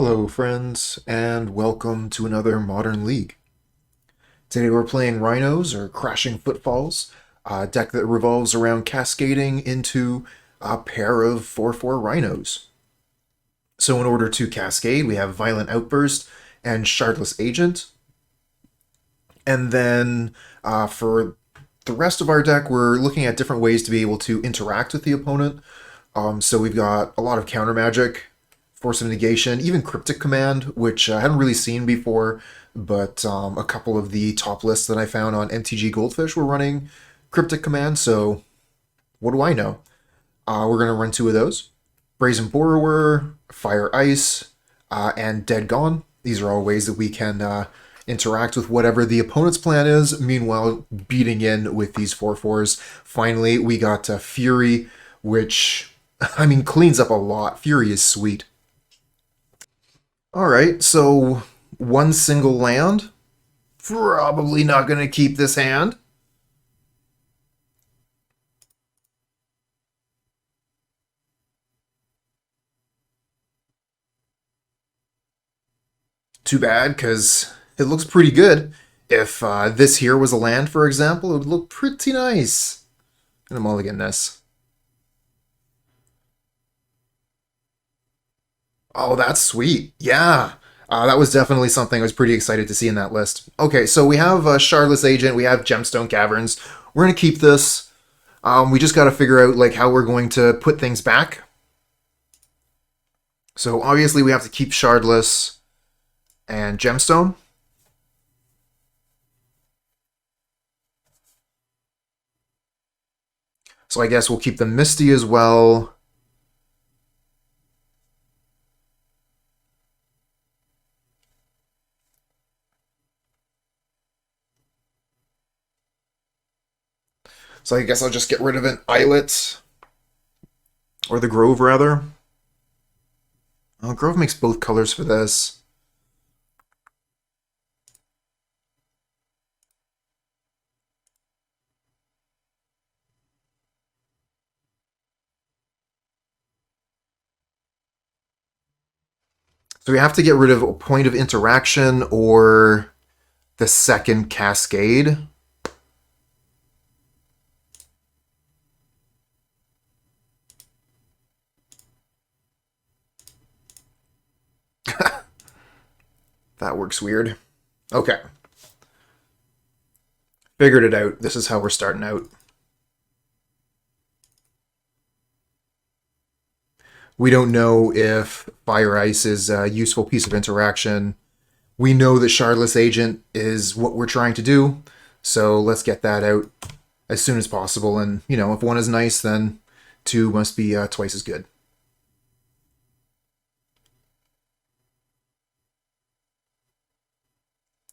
Hello, friends, and welcome to another Modern League. Today we're playing Rhinos, or Crashing Footfalls, a deck that revolves around cascading into a pair of 4/4 Rhinos. So in order to cascade, we have Violent Outburst and Shardless Agent. And then for the rest of our deck, we're looking at different ways to be able to interact with the opponent. So we've got a lot of counter magic, Force of Negation, even Cryptic Command, which I hadn't really seen before, but a couple of the top lists that I found on MtG Goldfish were running Cryptic Command, so what do I know? We're going to run two of those. Brazen Borrower, Fire Ice, and Dead Gone. These are all ways that we can interact with whatever the opponent's plan is, meanwhile beating in with these 4/4s. Finally, we got Fury, which, I mean, cleans up a lot. Fury is sweet. Alright, so one single land. Probably not going to keep this hand. Too bad, because it looks pretty good. If this here was a land, for example, it would look pretty nice. I'm gonna mulligan this. Oh, that's sweet. Yeah. That was definitely something I was pretty excited to see in that list. Okay, so we have Shardless Agent, we have Gemstone Caverns. We're going to keep this. We just got to figure out like how we're going to put things back. So obviously we have to keep Shardless and Gemstone. So I guess we'll keep the Misty as well. So I guess I'll just get rid of an Islet. Or the Grove, rather. Oh, Grove makes both colors for this. So we have to get rid of a point of interaction or the second cascade. That works weird. Okay. Figured it out. This is how we're starting out. We don't know if Fire Ice is a useful piece of interaction. We know that Shardless Agent is what we're trying to do, so let's get that out as soon as possible. And, you know, if one is nice, then two must be twice as good.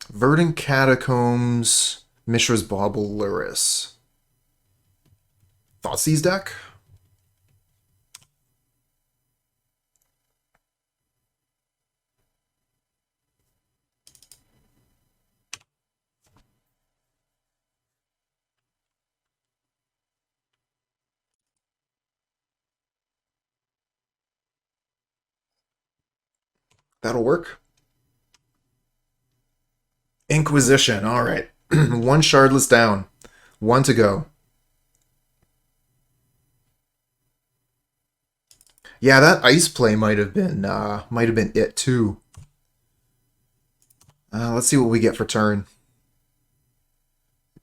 Verdant Catacombs, Mishra's Bauble, Luris. Thoughtseize deck? That'll work. Inquisition, alright. One Shardless down. One to go. Yeah, that ice play might have been it too. Let's see what we get for turn.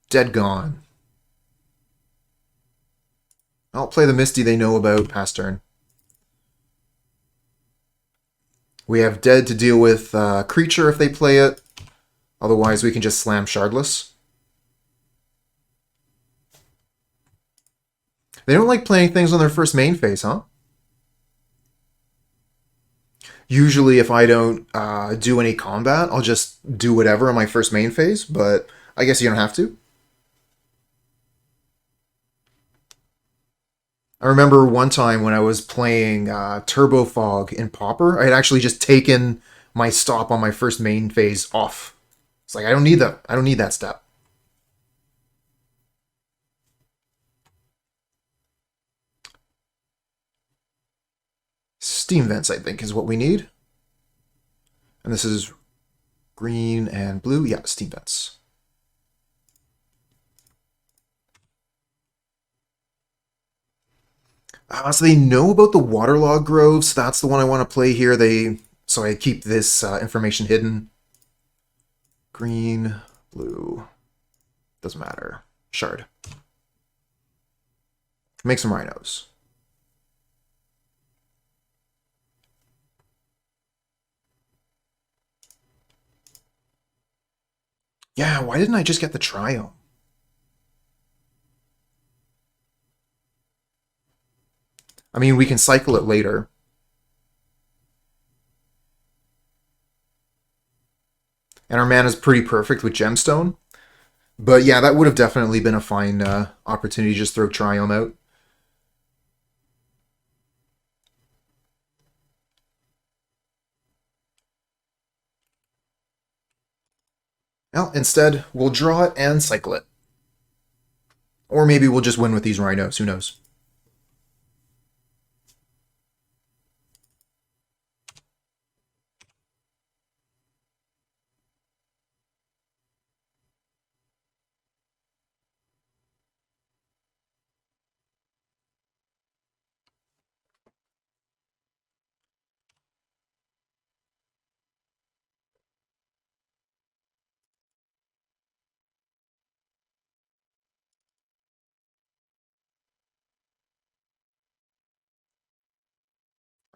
Dead Gone. I'll play the Misty they know about past turn. We have Dead to deal with Creature if they play it. Otherwise, we can just slam Shardless. They don't like playing things on their first main phase, huh? Usually, if I don't do any combat, I'll just do whatever on my first main phase, but I guess you don't have to. I remember one time when I was playing Turbo Fog in Pauper, I had actually just taken my stop on my first main phase off. It's like, I don't need that. I don't need that step. Steam Vents, I think, is what we need. And this is green and blue. Yeah, steam vents. So they know about the Waterlogged Grove, so that's the one I want to play here. So I keep this information hidden. Green, blue, doesn't matter. Shard. Make some Rhinos. Yeah, why didn't I just get the Triome? I mean, we can cycle it later. And our mana is pretty perfect with Gemstone. But yeah, that would have definitely been a fine opportunity to just throw Triome out. Well, instead, we'll draw it and cycle it. Or maybe we'll just win with these Rhinos, who knows.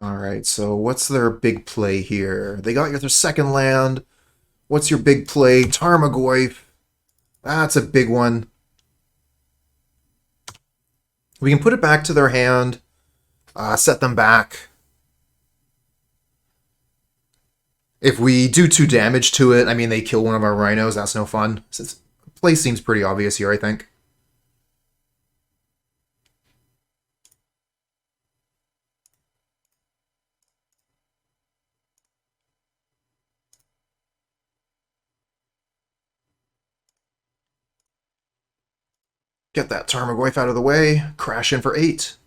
Alright, so what's their big play here? They got their second land. What's your big play? Tarmogoyf. That's a big one. We can put it back to their hand, set them back. If we do 2 damage to it, I mean, they kill one of our Rhinos, that's no fun. Since play seems pretty obvious here, I think. Get that Tarmogoyf out of the way. Crash in for 8.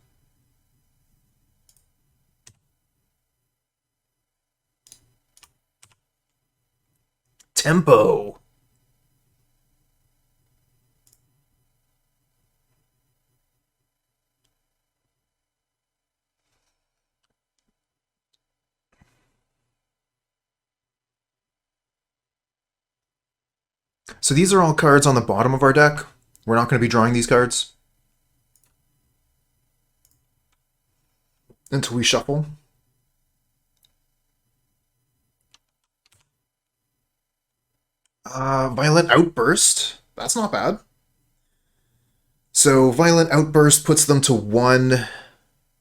Tempo. So these are all cards on the bottom of our deck. We're not going to be drawing these cards until we shuffle. Violent Outburst. That's not bad. So Violent Outburst puts them to 1,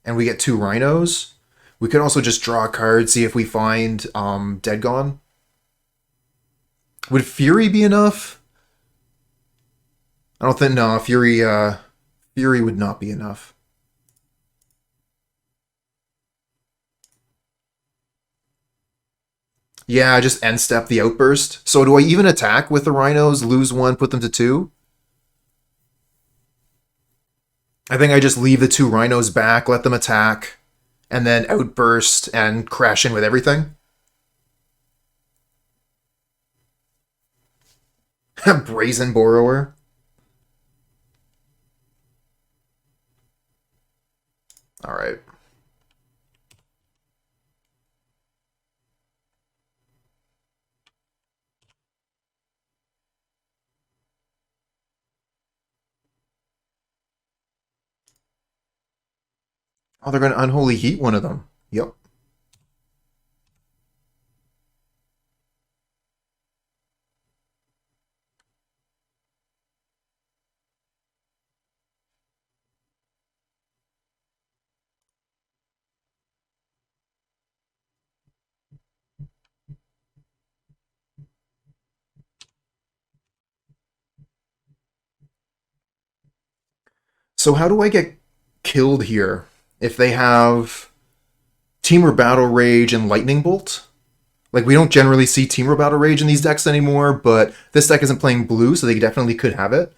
and we get 2 Rhinos. We could also just draw a card, see if we find Dead Gone. Would Fury be enough? I don't think, no, Fury would not be enough. Yeah, just end step the Outburst. So do I even attack with the Rhinos, lose 1, put them to 2? I think I just leave the 2 Rhinos back, let them attack, and then Outburst and crash in with everything. Brazen Borrower. Alright. Oh, they're going to Unholy Heat one of them. Yep. So how do I get killed here if they have Temur Battle Rage and Lightning Bolt? Like, we don't generally see Temur Battle Rage in these decks anymore, but this deck isn't playing blue, so they definitely could have it.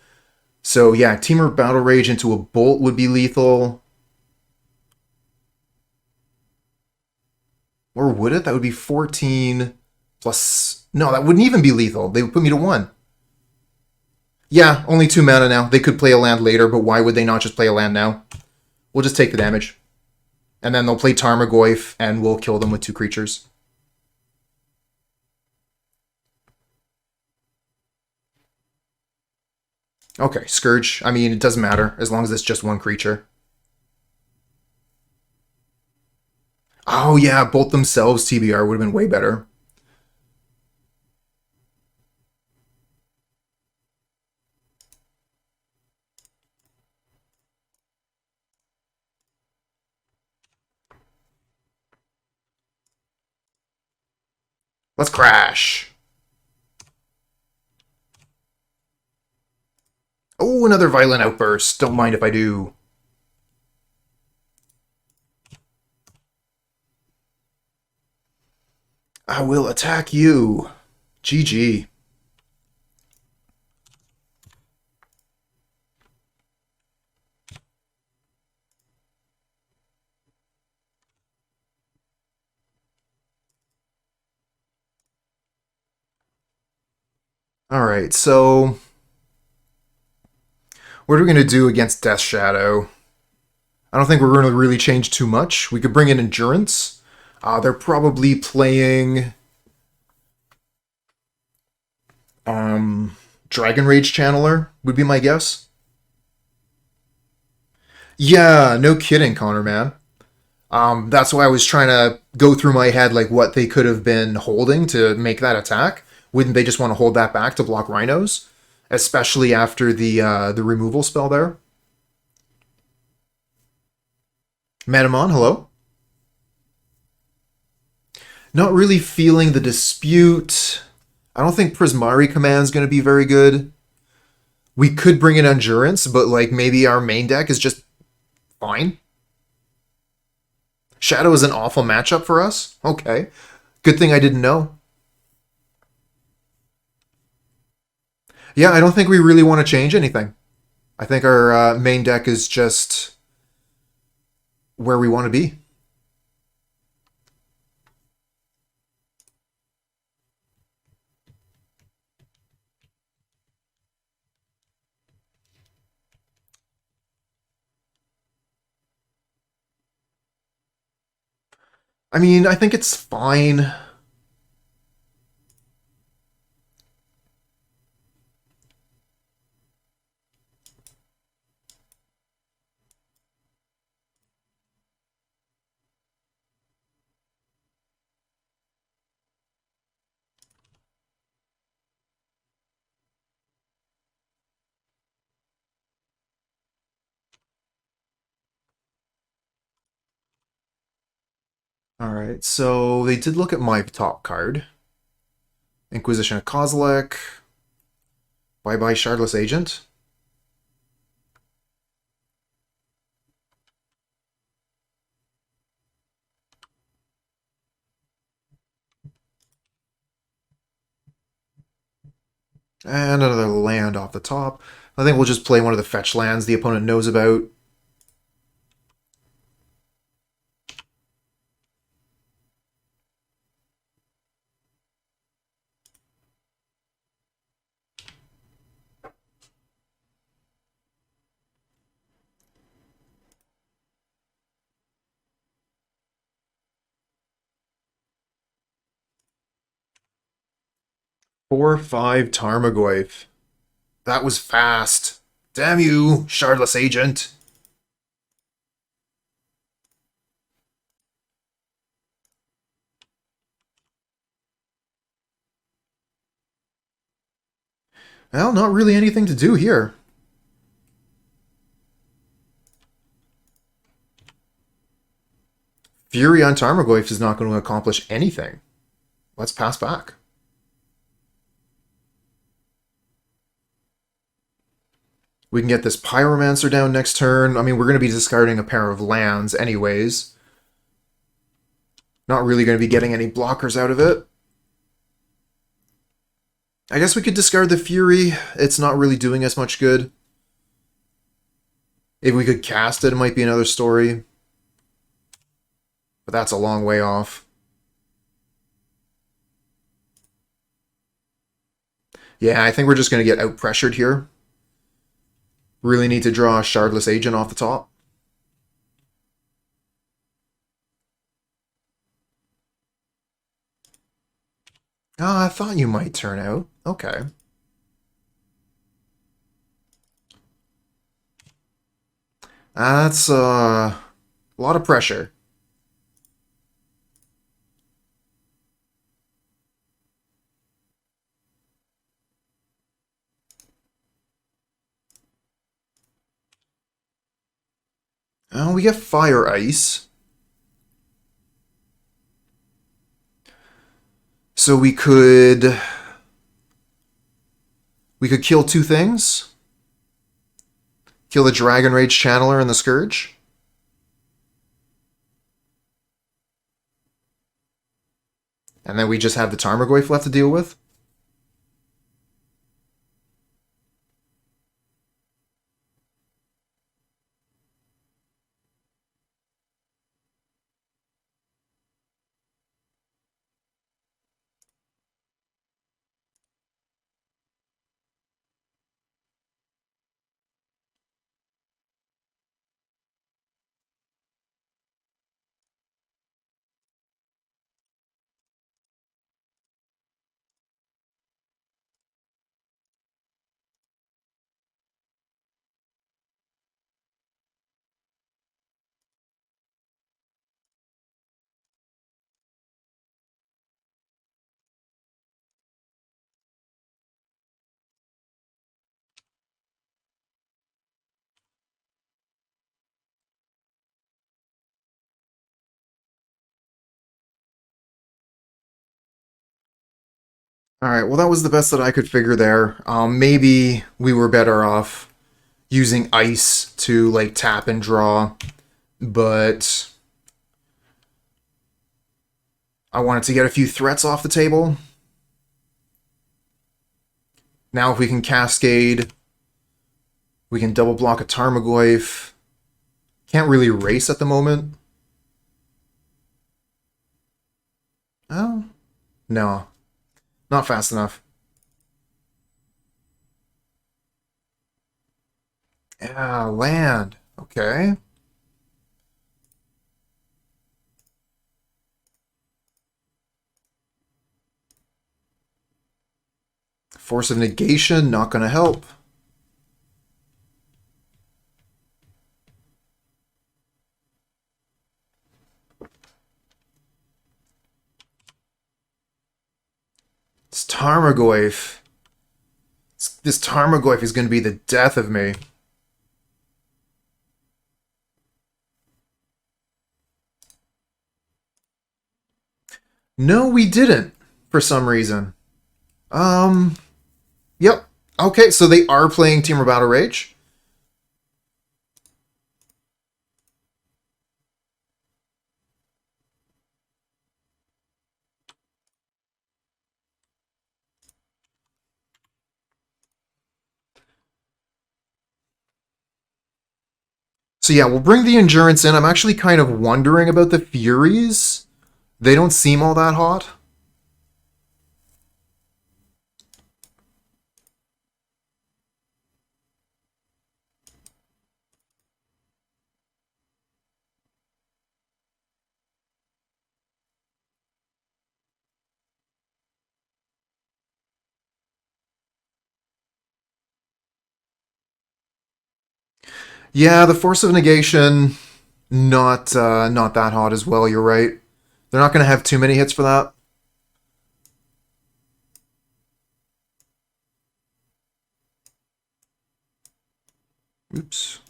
So yeah, Temur Battle Rage into a Bolt would be lethal. Or would it? That would be 14. Plus, no, that wouldn't even be lethal. They would put me to 1. Yeah, only 2 mana now. They could play a land later, but why would they not just play a land now? We'll just take the damage. And then they'll play Tarmogoyf, and we'll kill them with 2 creatures. Okay, Scourge. I mean, it doesn't matter, as long as it's just 1 creature. Oh yeah, both themselves TBR would have been way better. Let's crash. Oh, another Violent Outburst. Don't mind if I do. I will attack you. GG. Alright, so what are we going to do against Death Shadow? I don't think we're going to really change too much. We could bring in Endurance. They're probably playing Dragon Rage Channeler, would be my guess. Yeah, no kidding, Connor, man. That's why I was trying to go through my head like what they could have been holding to make that attack. Wouldn't they just want to hold that back to block Rhinos? Especially after the removal spell there. Metamon, hello? Not really feeling the dispute. I don't think Prismari Command is going to be very good. We could bring in Endurance, but like maybe our main deck is just fine. Shadow is an awful matchup for us? Okay. Good thing I didn't know. Yeah, I don't think we really want to change anything. I think our main deck is just where we want to be. I mean, I think it's fine. Alright, so they did look at my top card. Inquisition of Kozilek. Bye-bye Shardless Agent. And another land off the top. I think we'll just play one of the fetch lands the opponent knows about. Four, 5 Tarmogoyf. That was fast. Damn you, Shardless Agent. Well, not really anything to do here. Fury on Tarmogoyf is not going to accomplish anything. Let's pass back. We can get this Pyromancer down next turn. I mean, we're going to be discarding a pair of lands anyways. Not really going to be getting any blockers out of it. I guess we could discard the Fury. It's not really doing us much good. If we could cast it, it might be another story. But that's a long way off. Yeah, I think we're just going to get out-pressured here. Really need to draw a Shardless Agent off the top. Oh, I thought you might turn out. Okay. That's a lot of pressure. Oh, we get Fire Ice. So we could kill two things. Kill the Dragon Rage Channeler and the Scourge. And then we just have the Tarmogoyf left to deal with. All right, well, that was the best that I could figure there. Maybe we were better off using ice to like tap and draw, but I wanted to get a few threats off the table. Now if we can Cascade, we can double block a Tarmogoyf. Can't really race at the moment. Oh, no. Not fast enough. Yeah, land. Okay. Force of Negation, not going to help. This Tarmogoyf. This Tarmogoyf is going to be the death of me. No, we didn't, for some reason. Yep. Okay, so they are playing Temur Battle Rage. So yeah, we'll bring the Endurance in. I'm actually kind of wondering about the Furies. They don't seem all that hot. Yeah, the Force of Negation, not that hot as well. You're right. They're not going to have too many hits for that. Oops.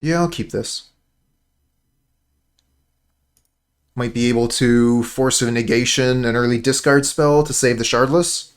Yeah, I'll keep this. Might be able to Force of Negation an early discard spell to save the Shardless.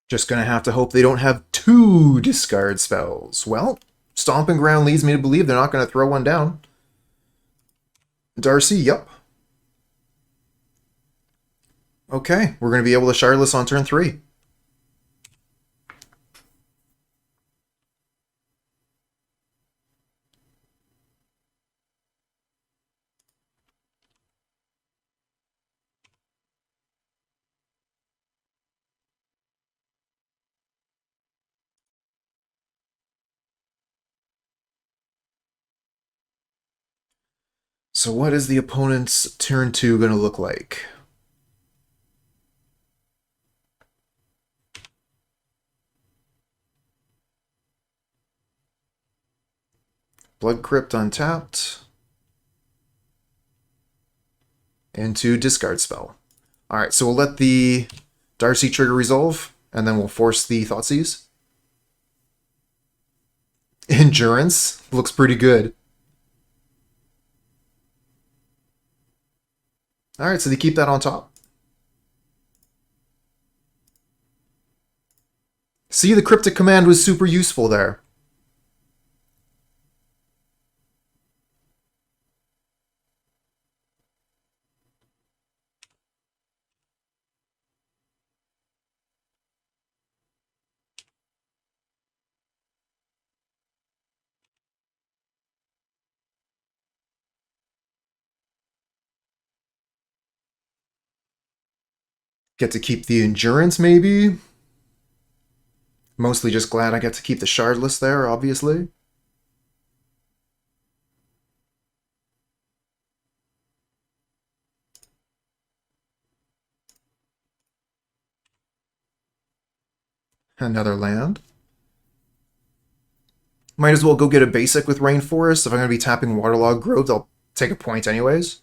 Just gonna have to hope they don't have two discard spells. Well, Stomping Ground leads me to believe they're not gonna throw one down. Darcy, yep. Okay, we're gonna be able to Shardless on turn 3. So what is the opponent's turn 2 gonna look like? Blood Crypt untapped. Into discard spell. Alright, so we'll let the Darcy trigger resolve, and then we'll force the Thoughtseize. Endurance looks pretty good. Alright, so they keep that on top. See, the Cryptic Command was super useful there. Get to keep the Endurance, maybe? Mostly just glad I get to keep the Shardless there, obviously. Another land. Might as well go get a basic with Rainforest. If I'm going to be tapping Waterlogged Grove, I'll take a point anyways.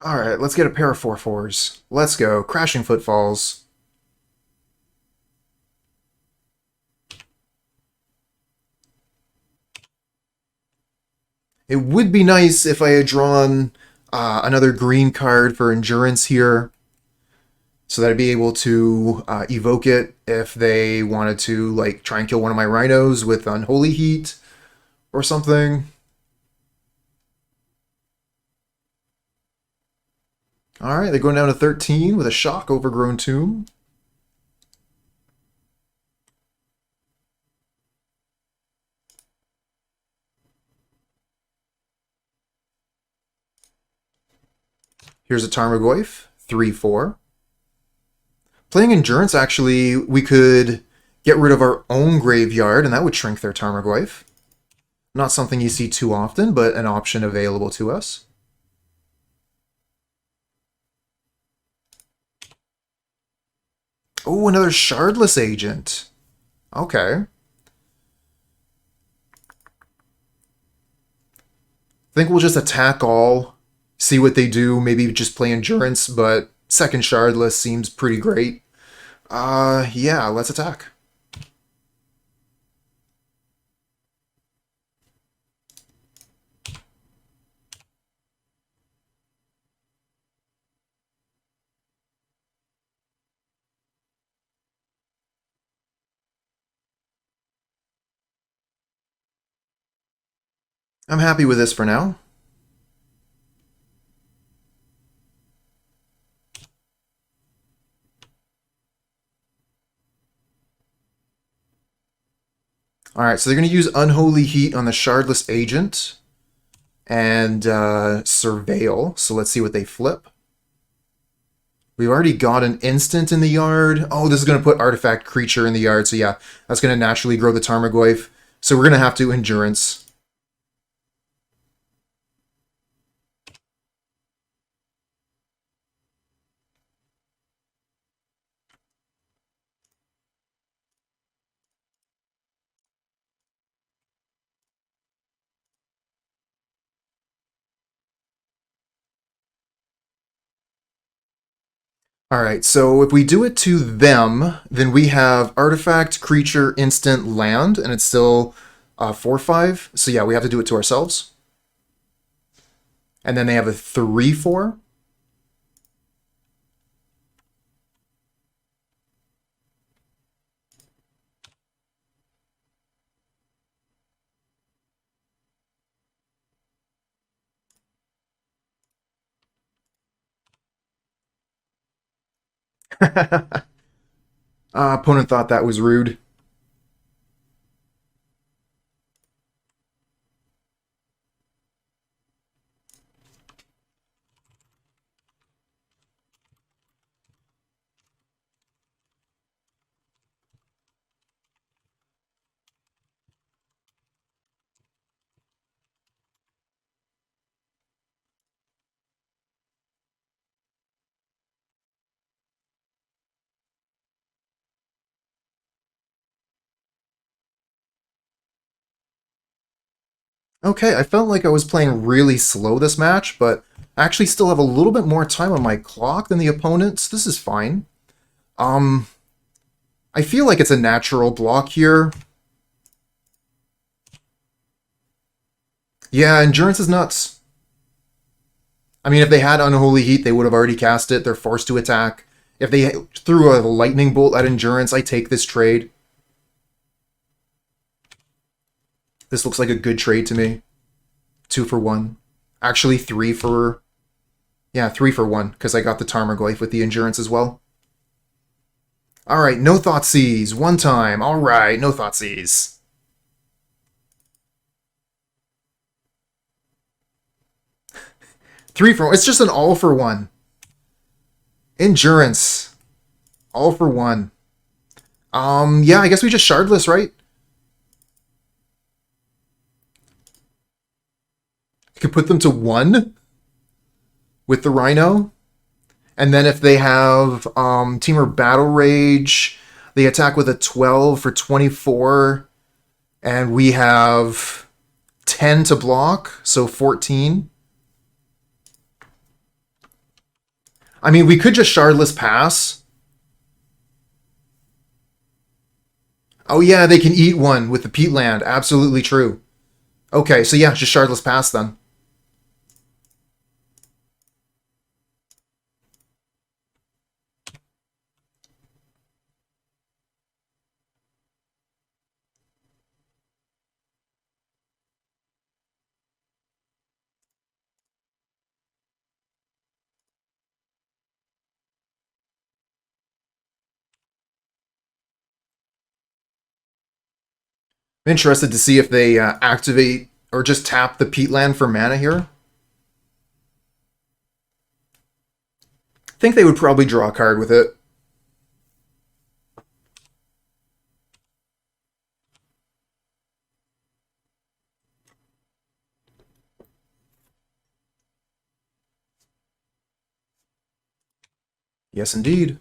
Alright, let's get a pair of 4/4s. Let's go. Crashing Footfalls. It would be nice if I had drawn another green card for Endurance here, so that I'd be able to evoke it if they wanted to, like, try and kill one of my Rhinos with Unholy Heat or something. Alright, they're going down to 13 with a Shock Overgrown Tomb. Here's a Tarmogoyf, 3/4. Playing Endurance, actually, we could get rid of our own graveyard, and that would shrink their Tarmogoyf. Not something you see too often, but an option available to us. Oh, another Shardless Agent. Okay. I think we'll just attack all, see what they do, maybe just play Endurance, but second Shardless seems pretty great. Yeah, let's attack. I'm happy with this for now. Alright, so they're going to use Unholy Heat on the Shardless Agent and Surveil. So let's see what they flip. We've already got an instant in the yard. Oh, this is going to put Artifact Creature in the yard. So yeah, that's going to naturally grow the Tarmogoyf. So we're going to have to Endurance. Alright, so if we do it to them, then we have Artifact, Creature, Instant, Land, and it's still 4/5. So yeah, we have to do it to ourselves. And then they have a 3/4. Opponent thought that was rude. Okay, I felt like I was playing really slow this match, but I actually still have a little bit more time on my clock than the opponents. This is fine. Um, I feel like it's a natural block here. Yeah, Endurance is nuts. I mean, if they had Unholy Heat, they would have already cast it. They're forced to attack. If they threw a Lightning Bolt at Endurance, I take this trade. This looks like a good trade to me. 2 for 1. Actually, 3 for... Yeah, 3 for 1, because I got the Tarmogoyf with the Endurance as well. Alright, no Thoughtseize. One time. Alright, no Thoughtseize. 3 for 1. It's just an all for 1. Endurance. All for 1. Yeah, I guess we just Shardless, right? You could put them to 1 with the Rhino. And then if they have Teamer Battle Rage, they attack with a 12 for 24. And we have 10 to block, so 14. I mean, we could just Shardless pass. Oh yeah, they can eat 1 with the Peatland. Absolutely true. Okay, so yeah, just Shardless pass then. I'm interested to see if they activate or just tap the Peatland for mana here. I think they would probably draw a card with it. Yes, indeed.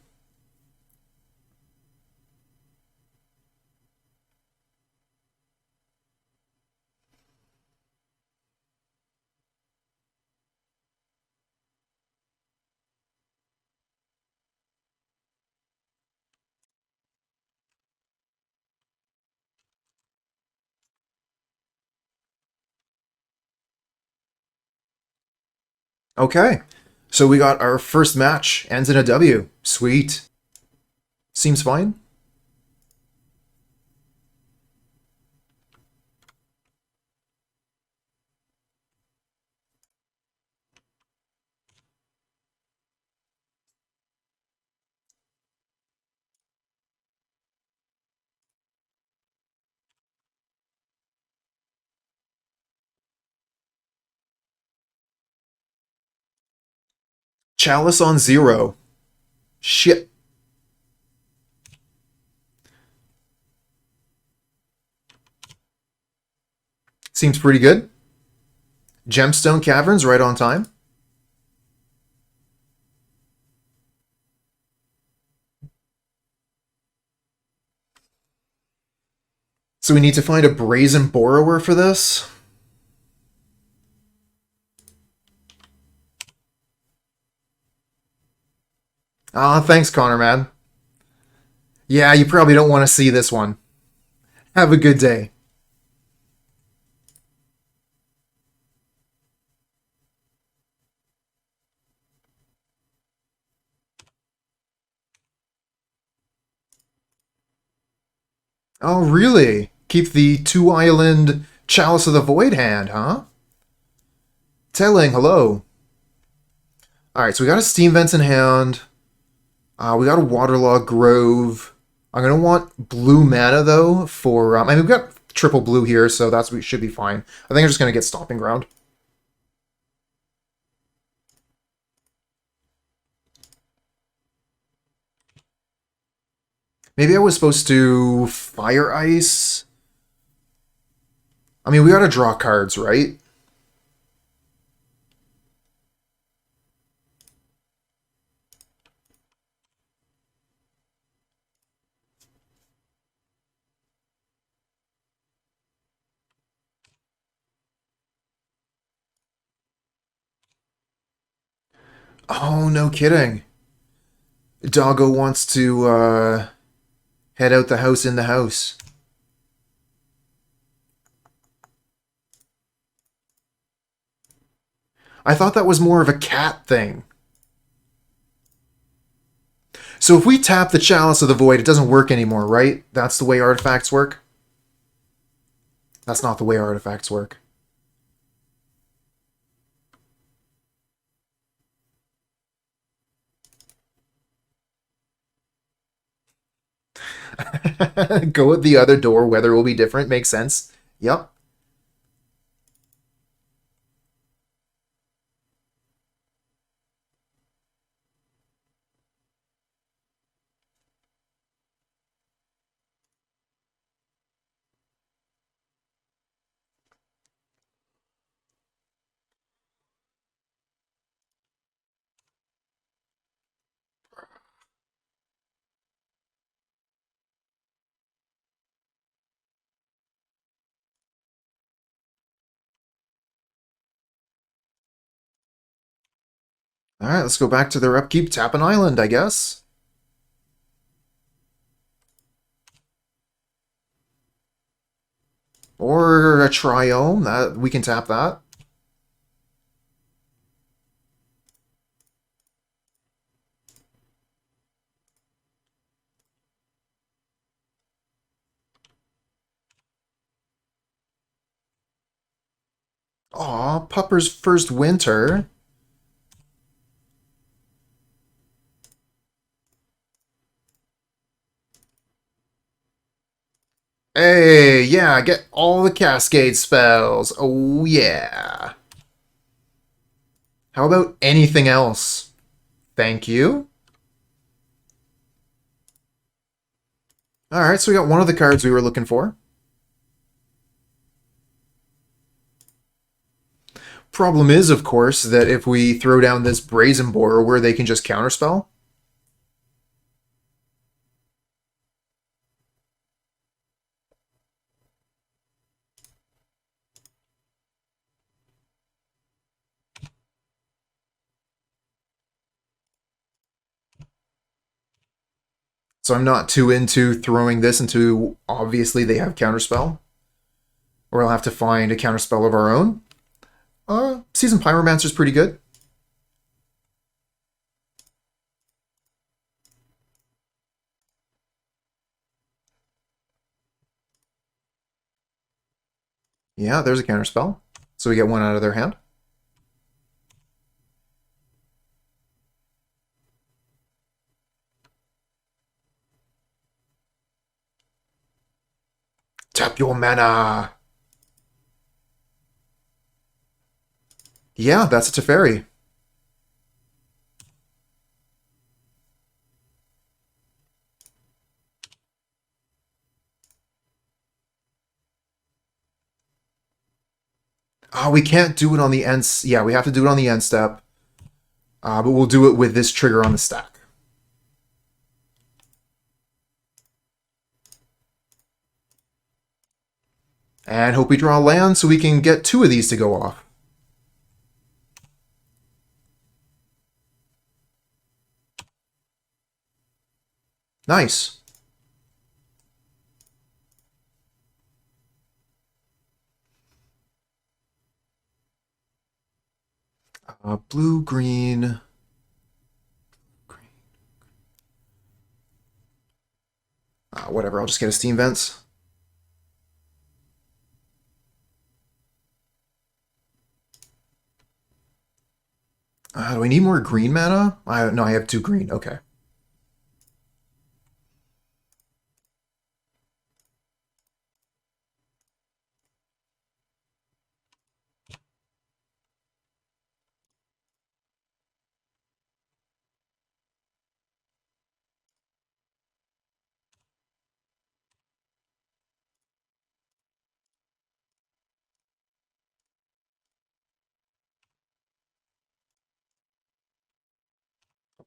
Okay, so we got our first match. Ends in a W. Sweet. Seems fine. Chalice on 0. Shit. Seems pretty good. Gemstone Caverns right on time. So we need to find a Brazen Borrower for this. Ah, thanks, Connor, man. Yeah, you probably don't want to see this one. Have a good day. Oh, really? Keep the 2-island Chalice of the Void hand, huh? Telling, hello. Alright, so we got a Steam Vents in hand. We got a Waterlogged Grove. I'm going to want blue mana, though, for... I mean, we've got triple blue here, so that's we should be fine. I think I'm just going to get Stomping Ground. Maybe I was supposed to Fire Ice? I mean, we gotta draw cards, right? Oh, no kidding. Doggo wants to head out the house in the house. I thought that was more of a cat thing. So if we tap the Chalice of the Void, it doesn't work anymore, right? That's the way artifacts work? That's not the way artifacts work. Go at the other door, weather will be different, makes sense. Yep. Alright, let's go back to their upkeep. Tap an island, I guess. Or a Triome. That we can tap that. Aw, Pupper's first winter. Hey, yeah, get all the Cascade spells. Oh, yeah. How about anything else? Thank you. Alright, so we got one of the cards we were looking for. Problem is, of course, that if we throw down this Brazen Borrower, they can just counterspell. So I'm not too into throwing this into, obviously they have counterspell. Or I'll have to find a counterspell of our own. Seasoned Pyromancer is pretty good. Yeah, there's a counterspell. So we get one out of their hand. Tap your mana! Yeah, that's a Teferi. Oh, we can't do it on the end. Yeah, we have to do it on the end step. But we'll do it with this trigger on the stack. And hope we draw land so we can get 2 of these to go off. Nice. Blue, green. Whatever, I'll just get a Steam Vents. Do I need more green mana? No, I have 2 green. Okay.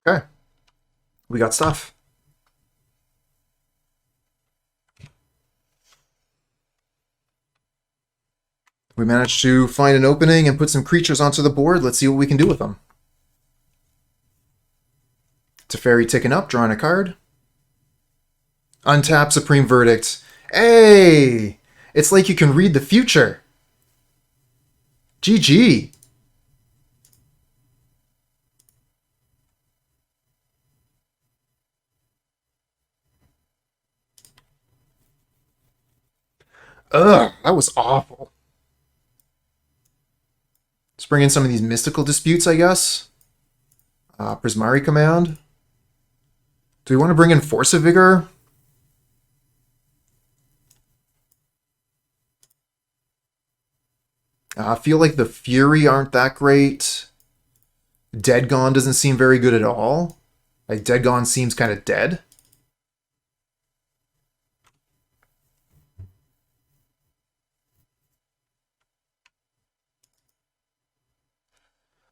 Okay. We got stuff. We managed to find an opening and put some creatures onto the board. Let's see what we can do with them. Teferi ticking up, drawing a card. Untap Supreme Verdict. Hey! It's like you can read the future. GG. Ugh, that was awful. Let's bring in some of these mystical disputes, I guess. Prismari Command. Do we want to bring in Force of Vigor? I feel like the Fury aren't that great. Dead Gone doesn't seem very good at all. Like, Dead Gone seems kind of dead.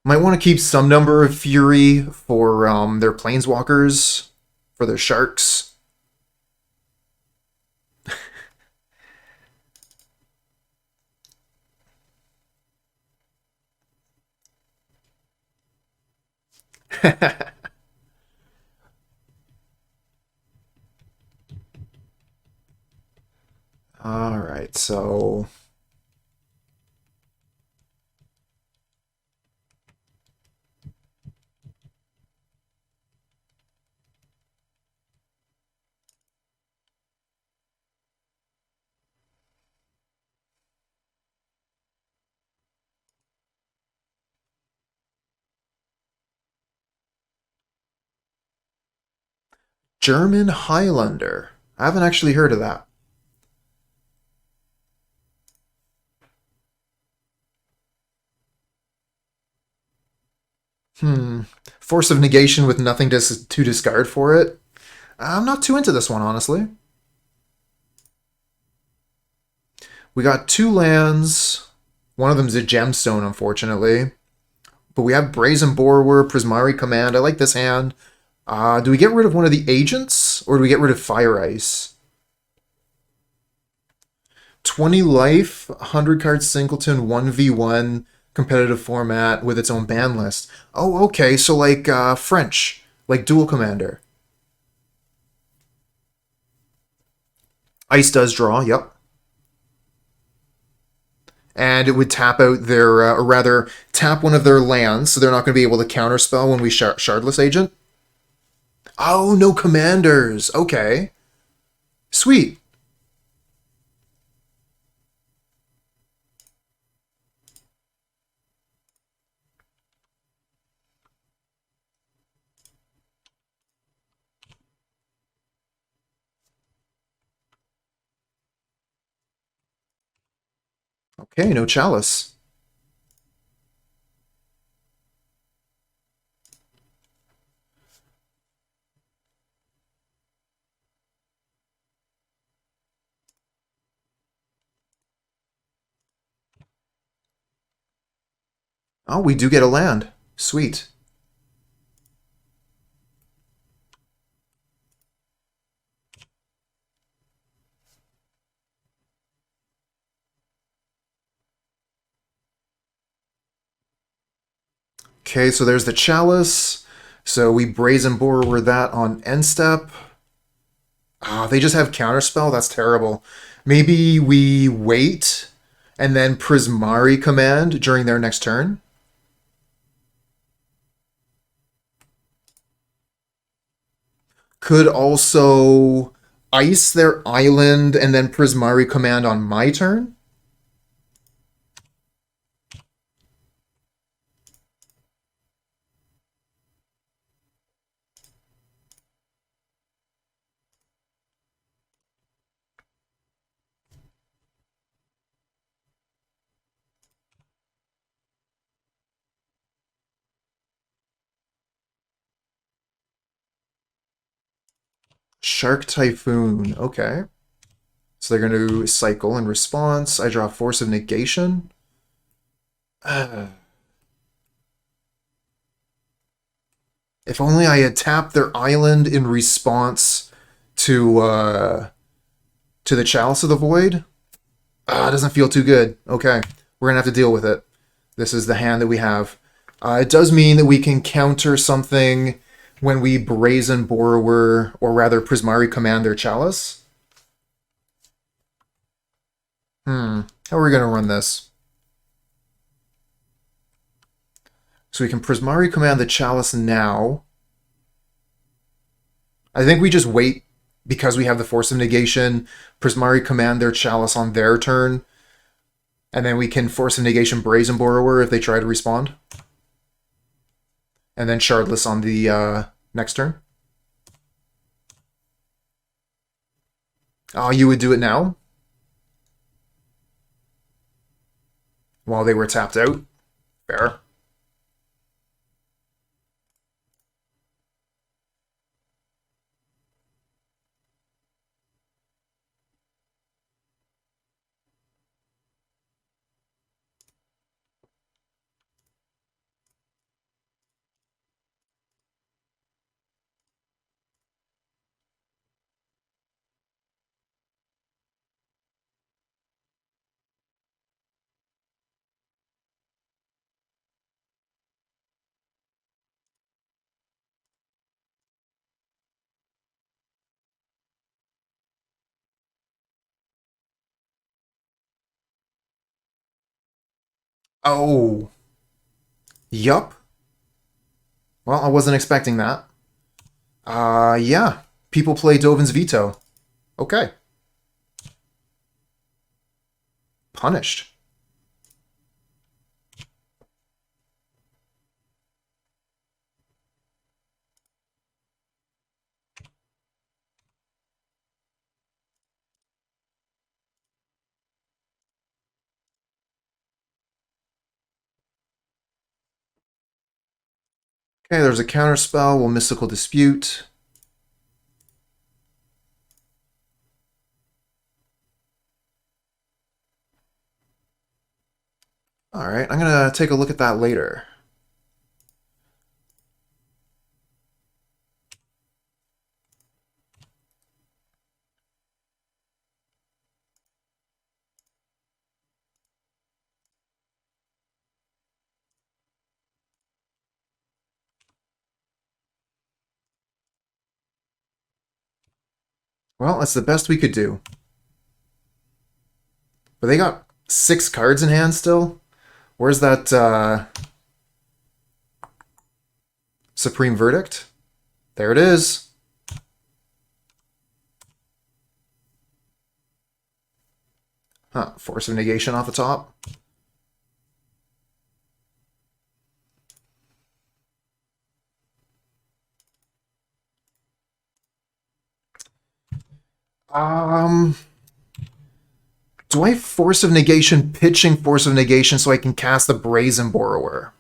Might want to keep some number of Fury for their Planeswalkers, for their Sharks. All right, so German Highlander. I haven't actually heard of that. Force of Negation with nothing to discard for it. I'm not too into this one, honestly. We got 2 lands. One of them's a gemstone, unfortunately. But we have Brazen Borrower, Prismari Command. I like this hand. Do we get rid of one of the agents, or do we get rid of Fire Ice? 20 life, 100 card singleton, 1v1 competitive format with its own ban list. Oh, okay, so like French, like Dual Commander. Ice does draw, yep. And it would tap out their, or rather, tap one of their lands, so they're not going to be able to counterspell when we Shardless Agent. Oh, no commanders. Okay. Sweet. Okay, no Chalice. Oh, we do get a land. Sweet. Okay, so there's the Chalice. So we Brazen Borrower that on end step. Ah, they just have Counterspell? That's terrible. Maybe we wait and then Prismari Command during their next turn? Could also ice their island and then Prismari Command on my turn? Shark Typhoon. Okay. So they're going to cycle in response. I draw Force of Negation. If only I had tapped their island in response to the Chalice of the Void. It doesn't feel too good. Okay, we're gonna have to deal with it. This is the hand that we have. It does mean that we can counter something when we Brazen Borrower, or rather Prismari Command their Chalice. How are we gonna run this? So we can Prismari Command the Chalice now. I think we just wait because we have the Force of Negation, Prismari Command their Chalice on their turn, and then we can Force of Negation Brazen Borrower if they try to respond. And then Shardless on the next turn. Oh, you would do it now? While they were tapped out? Fair. Oh. Yup. Well, I wasn't expecting that. Yeah. People play Dovin's Veto. Okay. Punished. Okay, there's a counterspell. We'll Mystical Dispute. Alright, I'm gonna take a look at that later. Well, that's the best we could do. But they got 6 cards in hand still? Where's that Supreme Verdict? There it is. Huh, Force of Negation off the top. Do I Force of Negation, pitching Force of Negation so I can cast the Brazen Borrower?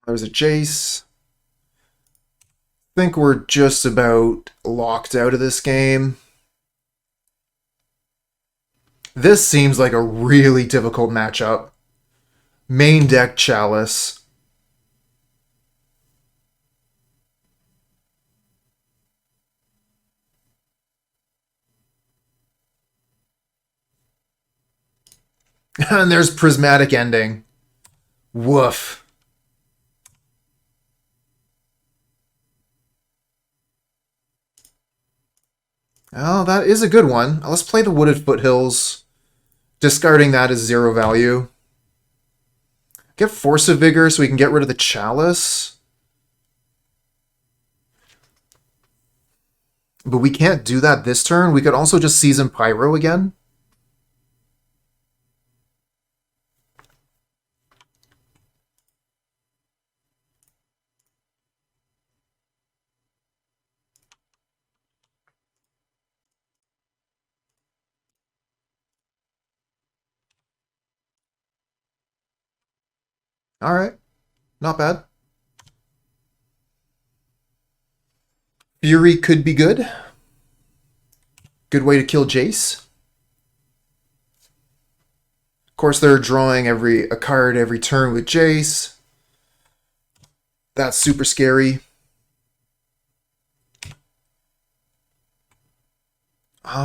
There's a Jace. I think we're just about locked out of this game. This seems like a really difficult matchup. Main deck Chalice. And there's Prismatic Ending. Woof. Oh, that is a good one. Let's play the Wooded Foothills. Discarding that is 0 value. Get Force of Vigor so we can get rid of the Chalice. But we can't do that this turn. We could also just Seasoned Pyro again. Alright. Not bad. Fury could be good. Good way to kill Jace. Of course, they're drawing a card every turn with Jace. That's super scary.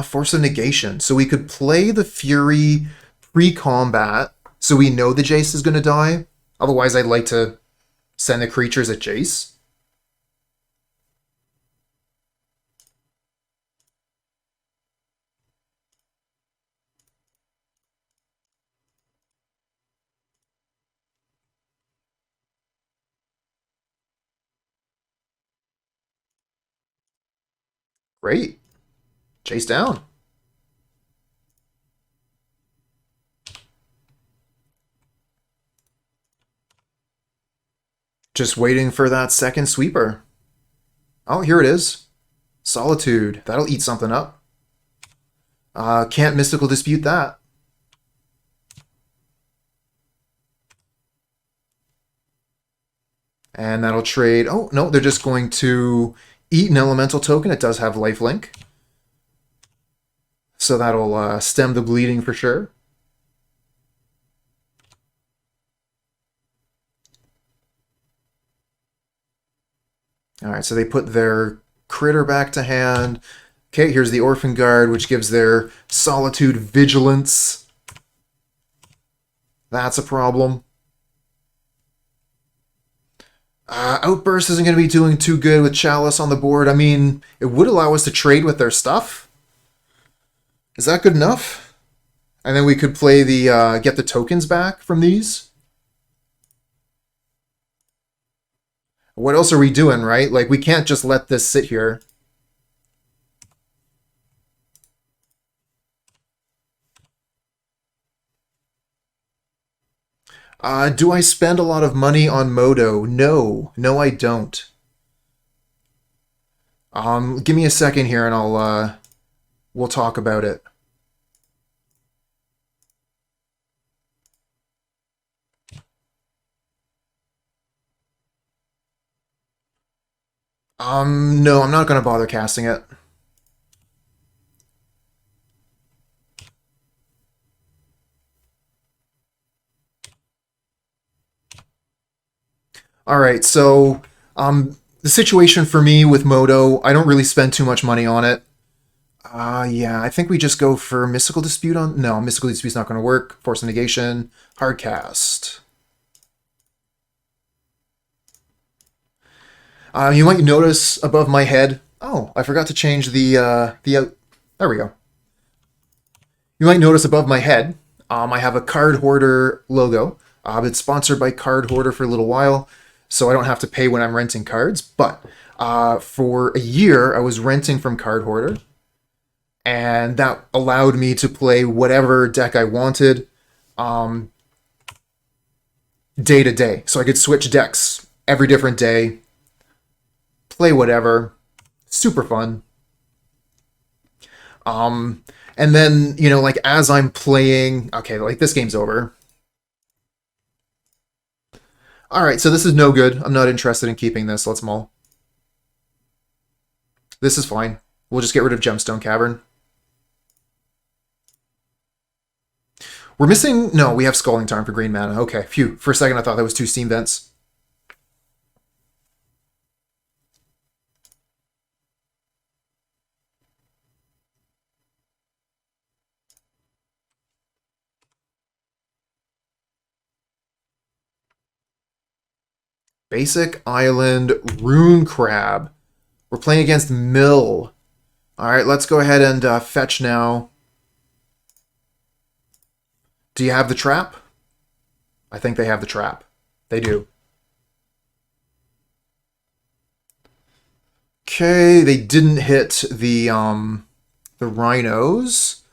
Force of Negation. So we could play the Fury pre-combat, so we know the Jace is going to die. Otherwise, I'd like to send the creatures at Jace. Great. Chase down. Just waiting for that second sweeper. Oh, here it is. Solitude. That'll eat something up. Can't Mystical Dispute that. And that'll trade... Oh, no, they're just going to eat an elemental token. It does have lifelink. So that'll stem the bleeding for sure. Alright, so they put their critter back to hand. Okay, here's the Orphan Guard, which gives their Solitude Vigilance. That's a problem. Outburst isn't going to be doing too good with Chalice on the board. I mean, it would allow us to trade with their stuff. Is that good enough? And then we could play the get the tokens back from these. What else are we doing, right? Like, we can't just let this sit here. Do I spend a lot of money on Moto? No. No, I don't. Give me a second here and we'll talk about it. No, I'm not going to bother casting it. Alright, so, the situation for me with Moto, I don't really spend too much money on it. Yeah, I think we just go for Mystical Dispute on... No, Mystical Dispute's not going to work. Force of Negation, hard cast. You might notice above my head... Oh, I forgot to change the there we go. You might notice above my head, I have a Card Hoarder logo. It's sponsored by Card Hoarder for a little while, so I don't have to pay when I'm renting cards. But for a year, I was renting from Card Hoarder, and that allowed me to play whatever deck I wanted day to day. So I could switch decks every different day, play whatever. Super fun. And then, you know, like, as I'm playing... Okay, like, this game's over. Alright, so this is no good. I'm not interested in keeping this. Let's mull. This is fine. We'll just get rid of Gemstone Cavern. We're missing... No, we have Scalding Tarn for green mana. Okay, phew. For a second, I thought that was 2 Steam Vents. Basic Island Rune Crab. We're playing against Mill. Alright, let's go ahead and fetch now. Do you have the trap? I think they have the trap. They do. Okay, they didn't hit the Rhinos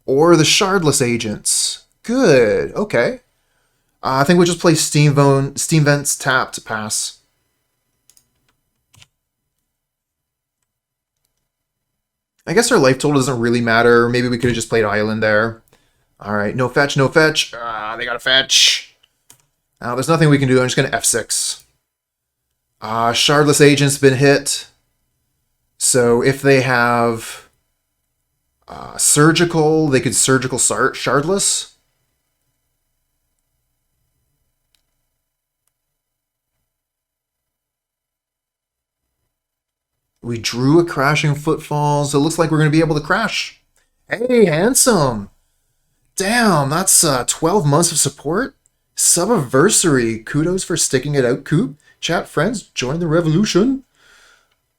or the Shardless Agents. Good, okay. I think we'll just play Steam Vents tapped pass. I guess our life total doesn't really matter. Maybe we could have just played Island there. Alright, no fetch, no fetch. They got to fetch. There's nothing we can do. I'm just going to F6. Shardless Agent's been hit. So if they have Surgical, they could Surgical Shardless. We drew a Crashing Footfalls. It looks like we're going to be able to crash. Hey, handsome. Damn, that's 12 months of support. Subiversary. Kudos for sticking it out, Coop. Chat friends, join the revolution.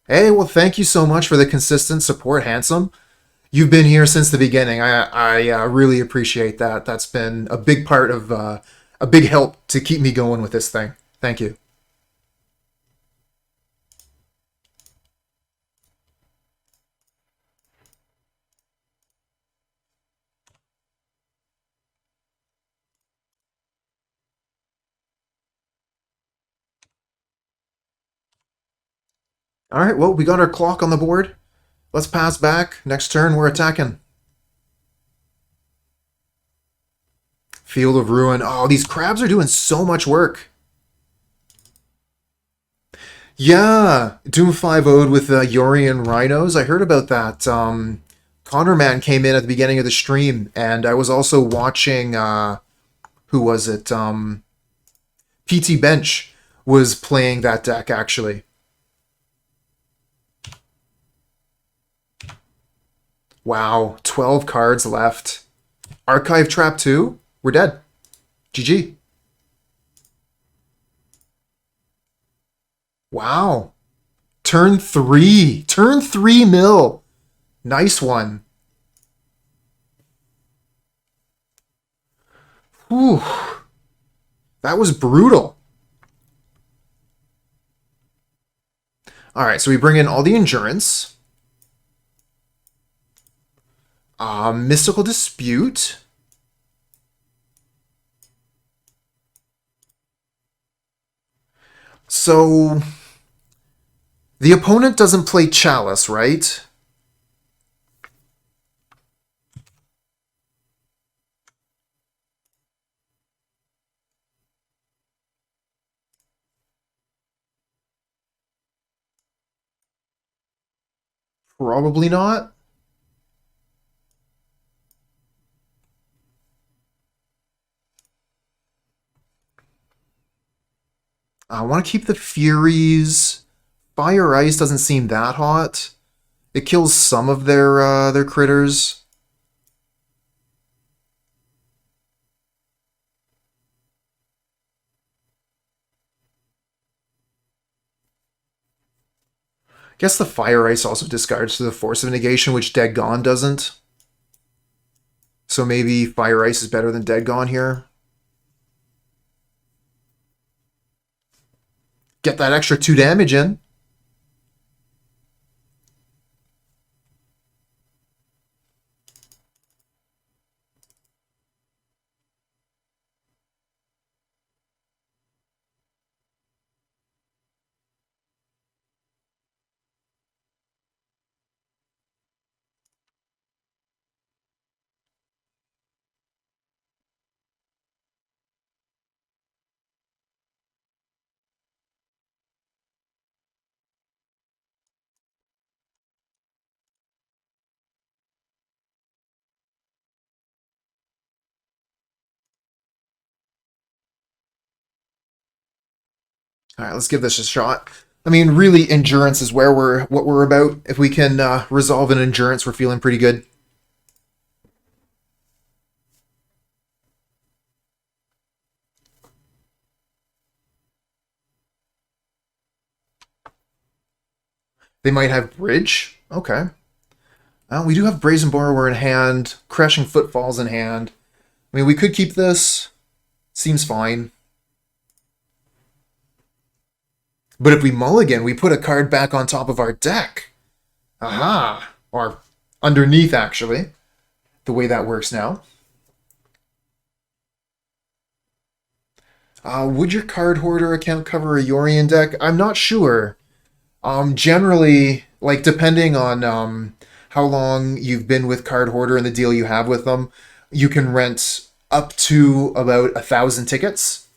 Hey, well, thank you so much for the consistent support, handsome. You've been here since the beginning. I really appreciate that. That's been a big part of, a big help to keep me going with this thing. Thank you. All right, well, we got our clock on the board. Let's pass back. Next turn, we're attacking. Field of Ruin. Oh, these crabs are doing so much work. Yeah, Doom 5-0'd with Yorian Rhinos. I heard about that. Connor Man came in at the beginning of the stream, and I was also watching, who was it? PT Bench was playing that deck, actually. Wow, 12 cards left. Archive Trap 2? We're dead. GG. Wow. Turn 3. Turn 3 mill. Nice one. Whew. That was brutal. Alright, so we bring in all the endurance. Mystical Dispute. So, the opponent doesn't play Chalice, right? Probably not. I want to keep the Furies. Fire Ice doesn't seem that hot. It kills some of their critters. I guess the Fire Ice also discards to the Force of Negation, which Dead Gone doesn't. So maybe Fire Ice is better than Dead Gone here. Get that extra 2 damage in. All right, let's give this a shot. I mean, really, endurance is where what we're about. If we can resolve an endurance, we're feeling pretty good. They might have Bridge. Okay. We do have Brazen Borrower in hand, Crashing Footfalls in hand. I mean, we could keep this. Seems fine. But if we mulligan, we put a card back on top of our deck. Aha! Or underneath, actually. The way that works now. Would your card hoarder account cover a Yorion deck? I'm not sure. Generally, like, depending on how long you've been with card hoarder and the deal you have with them, you can rent up to about 1,000 tickets.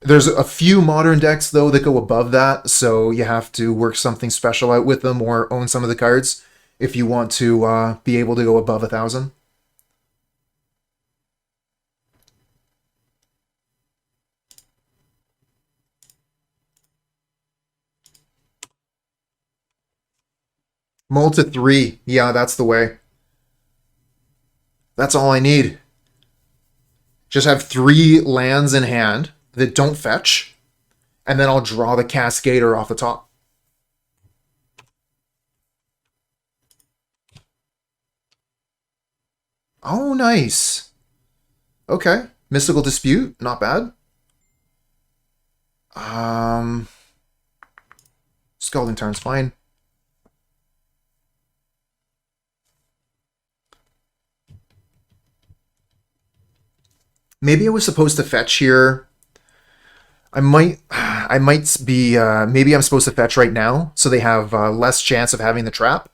There's a few modern decks, though, that go above that, so you have to work something special out with them or own some of the cards if you want to be able to go above 1,000. Mull to 3. Yeah, that's the way. That's all I need. Just have 3 lands in hand that don't fetch, and then I'll draw the Cascader off the top. Oh, nice. Okay. Mystical Dispute, not bad. Scalding Tarn's fine. Maybe I was supposed to fetch here. I might be, maybe I'm supposed to fetch right now, so they have less chance of having the trap.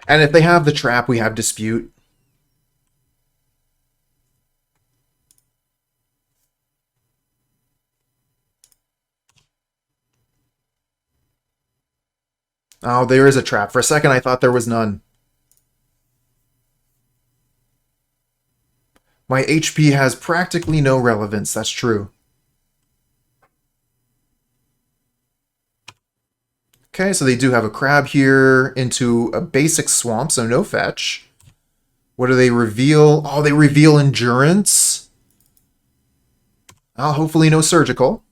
And if they have the trap, we have Dispute. Oh, there is a trap. For a second, I thought there was none. My HP has practically no relevance. That's true. Okay, so they do have a crab here into a basic swamp, so no fetch. What do they reveal? Oh, they reveal endurance. Oh, hopefully no surgical.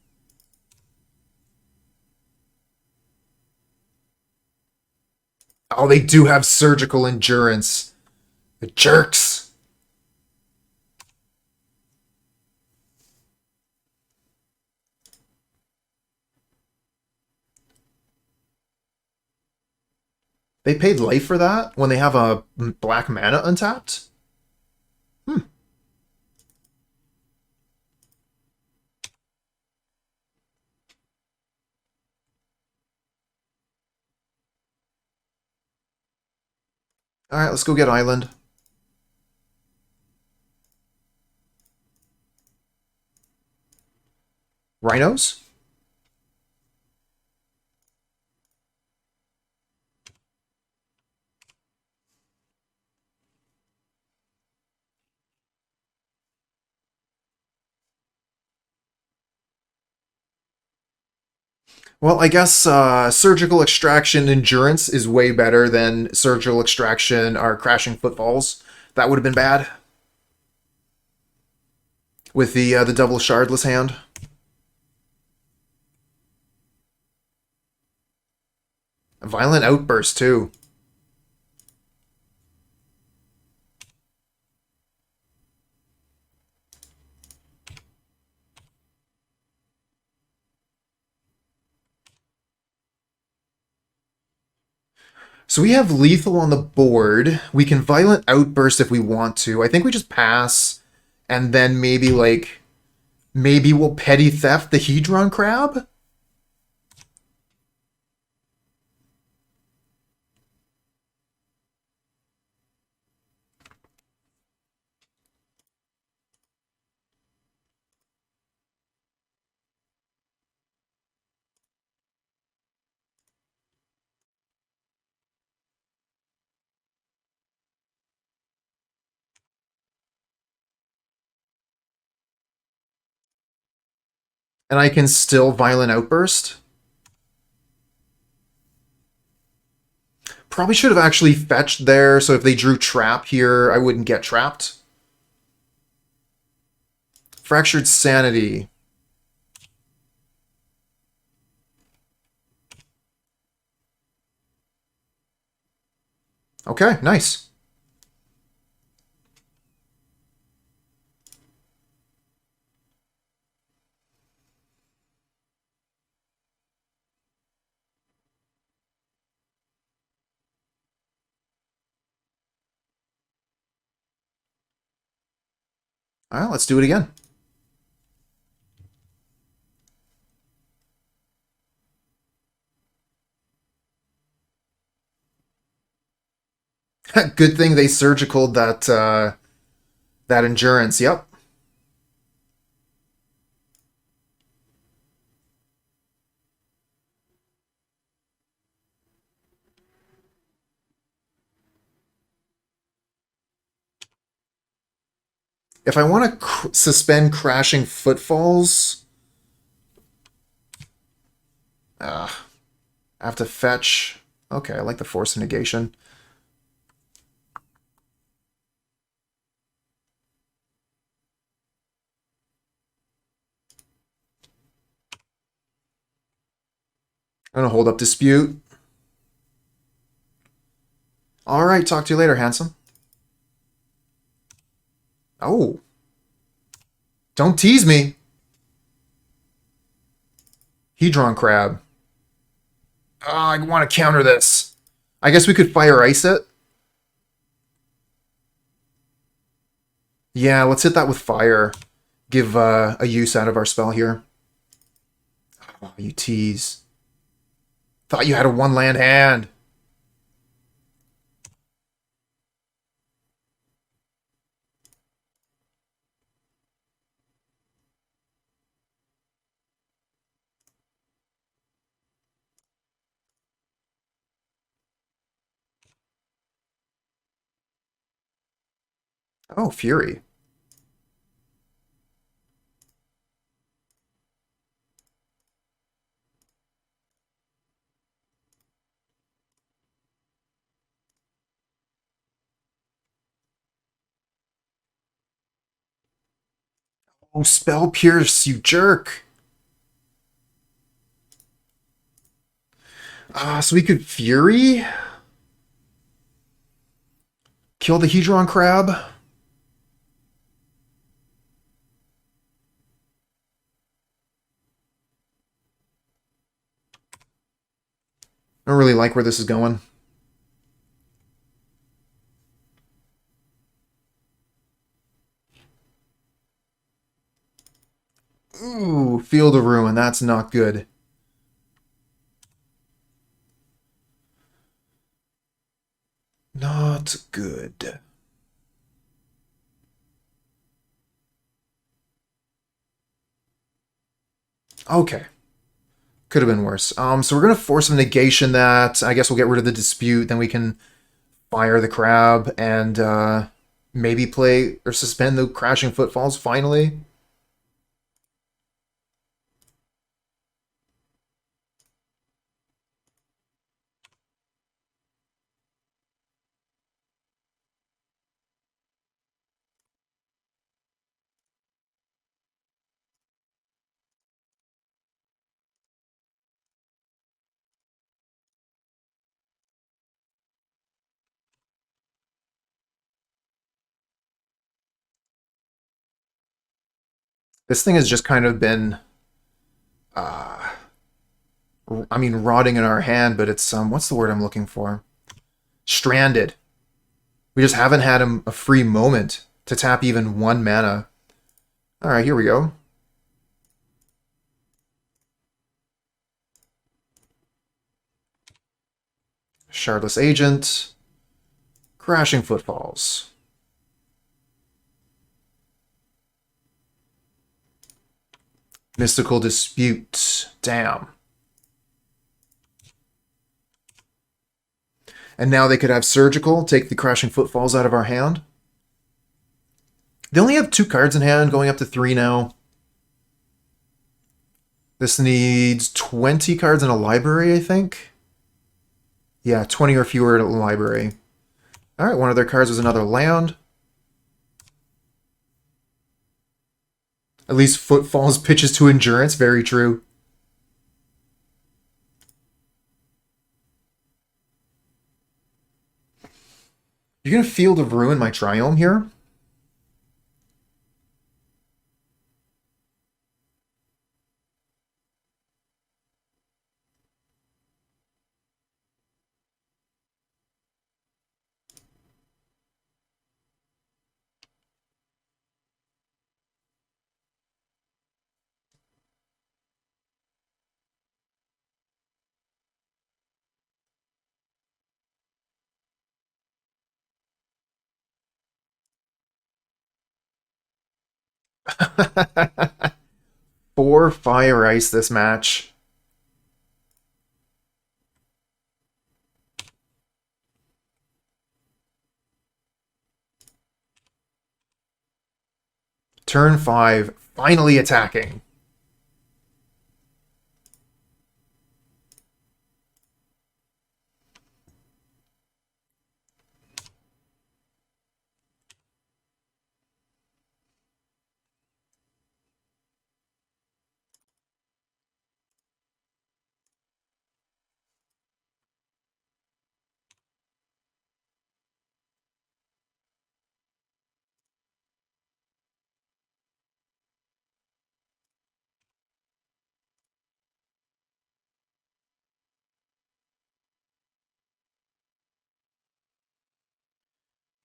Oh, they do have surgical endurance. The jerks. They paid life for that when they have a black mana untapped? Hmm. Alright, let's go get Island. Rhinos? Well, I guess Surgical Extraction Endurance is way better than Surgical Extraction or Crashing Footfalls. That would have been bad. With the double Shardless hand. A Violent Outburst, too. So we have lethal on the board. We can Violent Outburst if we want to. I think we just pass, and then maybe, like, maybe we'll Petty Theft the Hedron Crab? And I can still Violent Outburst. Probably should have actually fetched there, so if they drew Trap here, I wouldn't get trapped. Fractured Sanity. Okay, nice. All right, let's do it again. Good thing they surgicaled that endurance. Yep. If I want to suspend Crashing Footfalls, I have to fetch. Okay, I like the Force of Negation. I'm gonna hold up Dispute. All right, talk to you later, handsome. Oh. Don't tease me. Hedron Crab. Oh, I want to counter this. I guess we could Fire Ice it. Yeah, let's hit that with Fire. Give a use out of our spell here. Oh, you tease. Thought you had a one-land hand. Oh, Fury. Oh, Spell Pierce, you jerk. So we could Fury? Kill the Hedron Crab? I don't really like where this is going. Ooh, Field of Ruin, that's not good. Not good. Okay. Could have been worse. So we're going to Force of Negation that. I guess we'll get rid of the Dispute. Then we can fire the Crab and maybe play or suspend the Crashing Footfalls finally. This thing has just kind of been, I mean, rotting in our hand, but it's, what's the word I'm looking for? Stranded. We just haven't had a free moment to tap even one mana. All right, here we go. Shardless Agent. Crashing Footfalls. Mystical Dispute. Damn. And now they could have Surgical, take the Crashing Footfalls out of our hand. They only have 2 cards in hand, going up to 3 now. This needs 20 cards in a library, I think. Yeah, 20 or fewer in a library. Alright, one of their cards was another land. At least Footfalls pitches to Endurance, very true. You're going to Field of Ruin my Triome here? Four Fire Ice this match. Turn 5, finally attacking.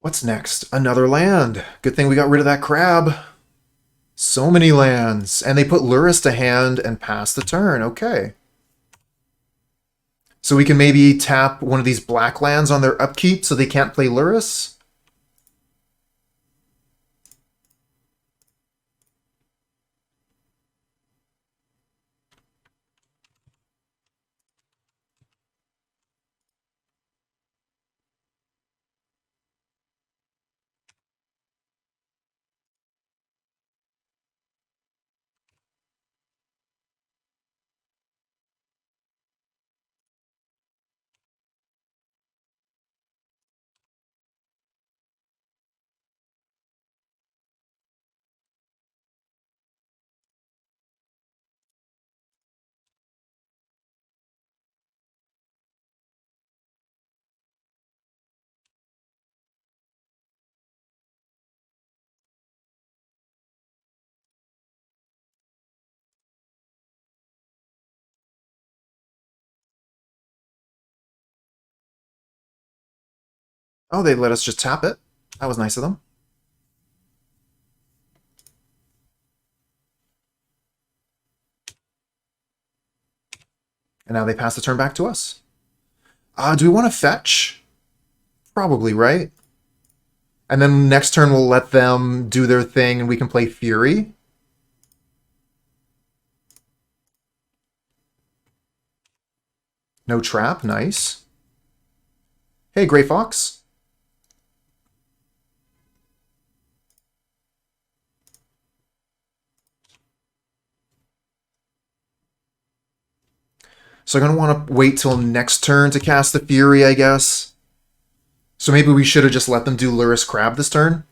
What's next? Another land. Good thing we got rid of that crab. So many lands. And they put Luris to hand and pass the turn. Okay. So we can maybe tap one of these black lands on their upkeep so they can't play Luris? Oh, they let us just tap it. That was nice of them. And now they pass the turn back to us. Do we want to fetch? Probably, right? And then next turn we'll let them do their thing and we can play Fury. No trap, nice. Hey, Grey Fox. So I'm going to want to wait till next turn to cast the Fury, I guess. So maybe we should have just let them do Luris Crab this turn.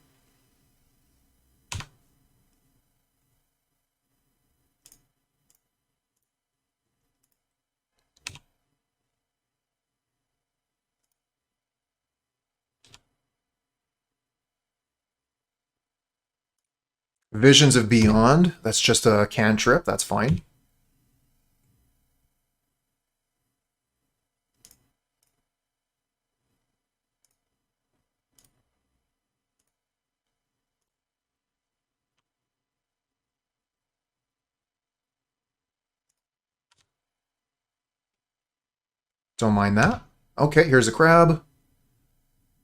Visions of Beyond. That's just a cantrip. That's fine. Don't mind that. Okay, here's a crab.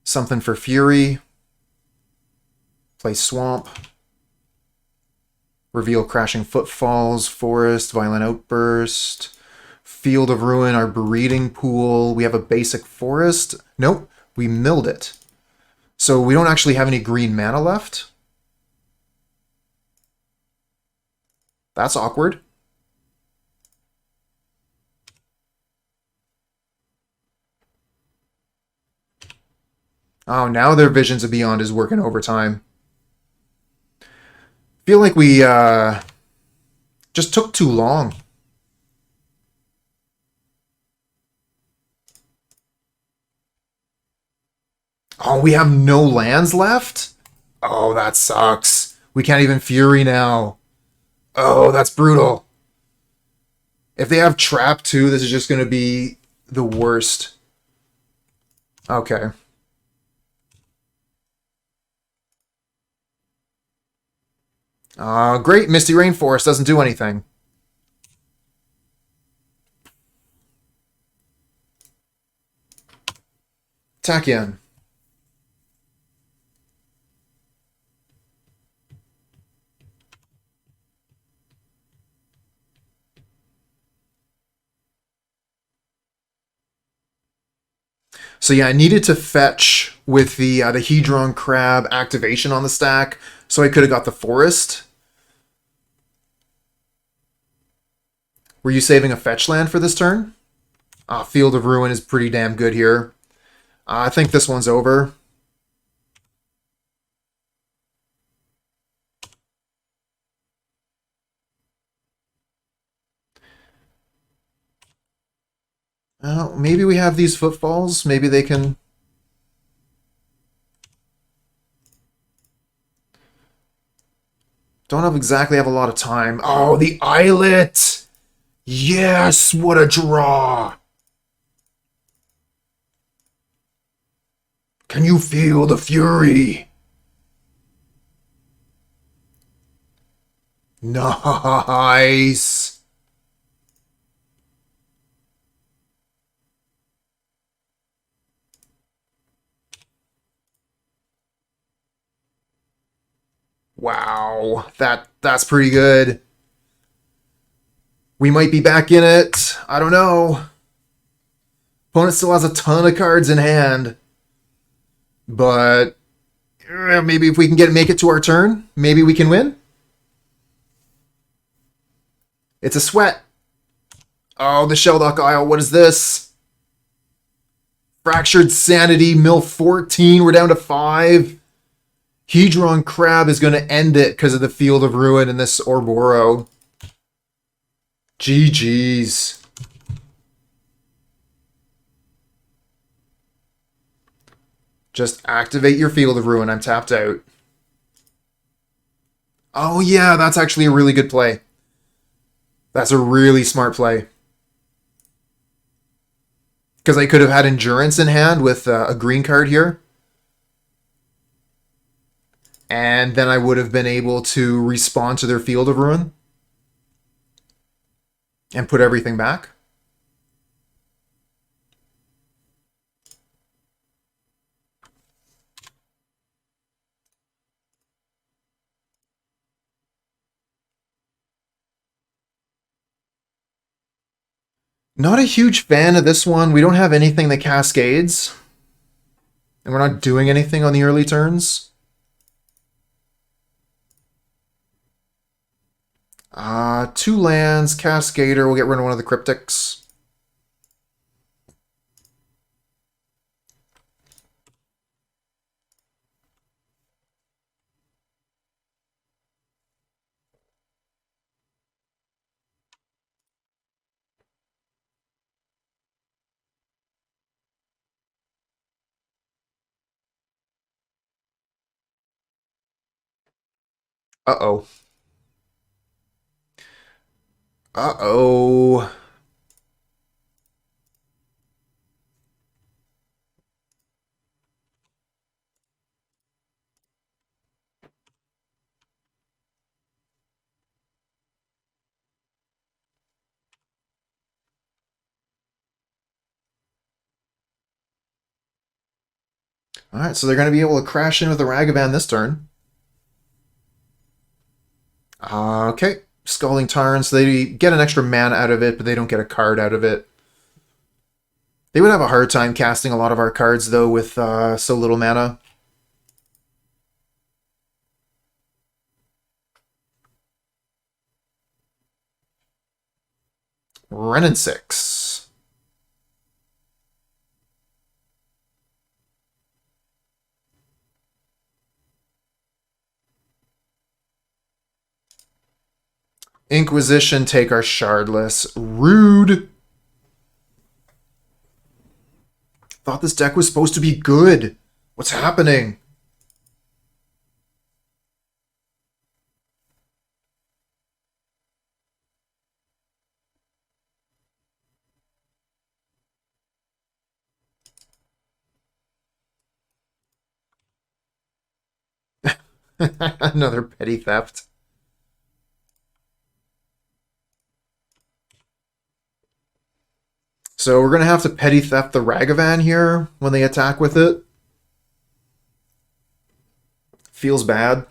Something for Fury. Play Swamp. Reveal Crashing Footfalls, Forest, Violent Outburst. Field of Ruin, our breeding pool. We have a basic forest. Nope, we milled it. So we don't actually have any green mana left. That's awkward. Oh, now their Visions of Beyond is working overtime. Feel like we just took too long. Oh, we have no lands left? Oh, that sucks. We can't even Fury now. Oh, that's brutal. If they have Trap too, this is just going to be the worst. Okay. Great. Misty Rainforest doesn't do anything. Attack in. So yeah, I needed to fetch with the Hedron Crab activation on the stack, so I could have got the Forest. Were you saving a fetch land for this turn? Field of Ruin is pretty damn good here. I think this one's over. Maybe we have these Footfalls. Maybe they can... Don't have a lot of time. Oh, the Islet! Yes, what a draw! Can you feel the fury? Nice! Wow, that's pretty good. We might be back in it. I don't know. Opponent still has a ton of cards in hand. But maybe if we can make it to our turn, maybe we can win. It's a sweat. Oh, the Shelldock Isle. What is this? Fractured Sanity, mill 14. We're down to 5. Hedron Crab is going to end it because of the Field of Ruin and this Orboro. GG's. Just activate your Field of Ruin. I'm tapped out. Oh yeah, that's actually a really good play. That's a really smart play. Because I could have had Endurance in hand with a green card here. And then I would have been able to respond to their Field of Ruin. And put everything back. Not a huge fan of this one. We don't have anything that cascades. And we're not doing anything on the early turns. 2 lands, Cascader. We'll get rid of one of the Cryptics. Uh-oh. Uh-oh. Alright, so they're going to be able to crash in with the SagaVan this turn. Okay. Scalding Tarn, so they get an extra mana out of it, but they don't get a card out of it. They would have a hard time casting a lot of our cards, though, with so little mana. Renin 6. Inquisition, take our Shardless. Rude! Thought this deck was supposed to be good. What's happening? Another petty theft. So we're going to have to petty theft the SagaVan here when they attack with it. Feels bad.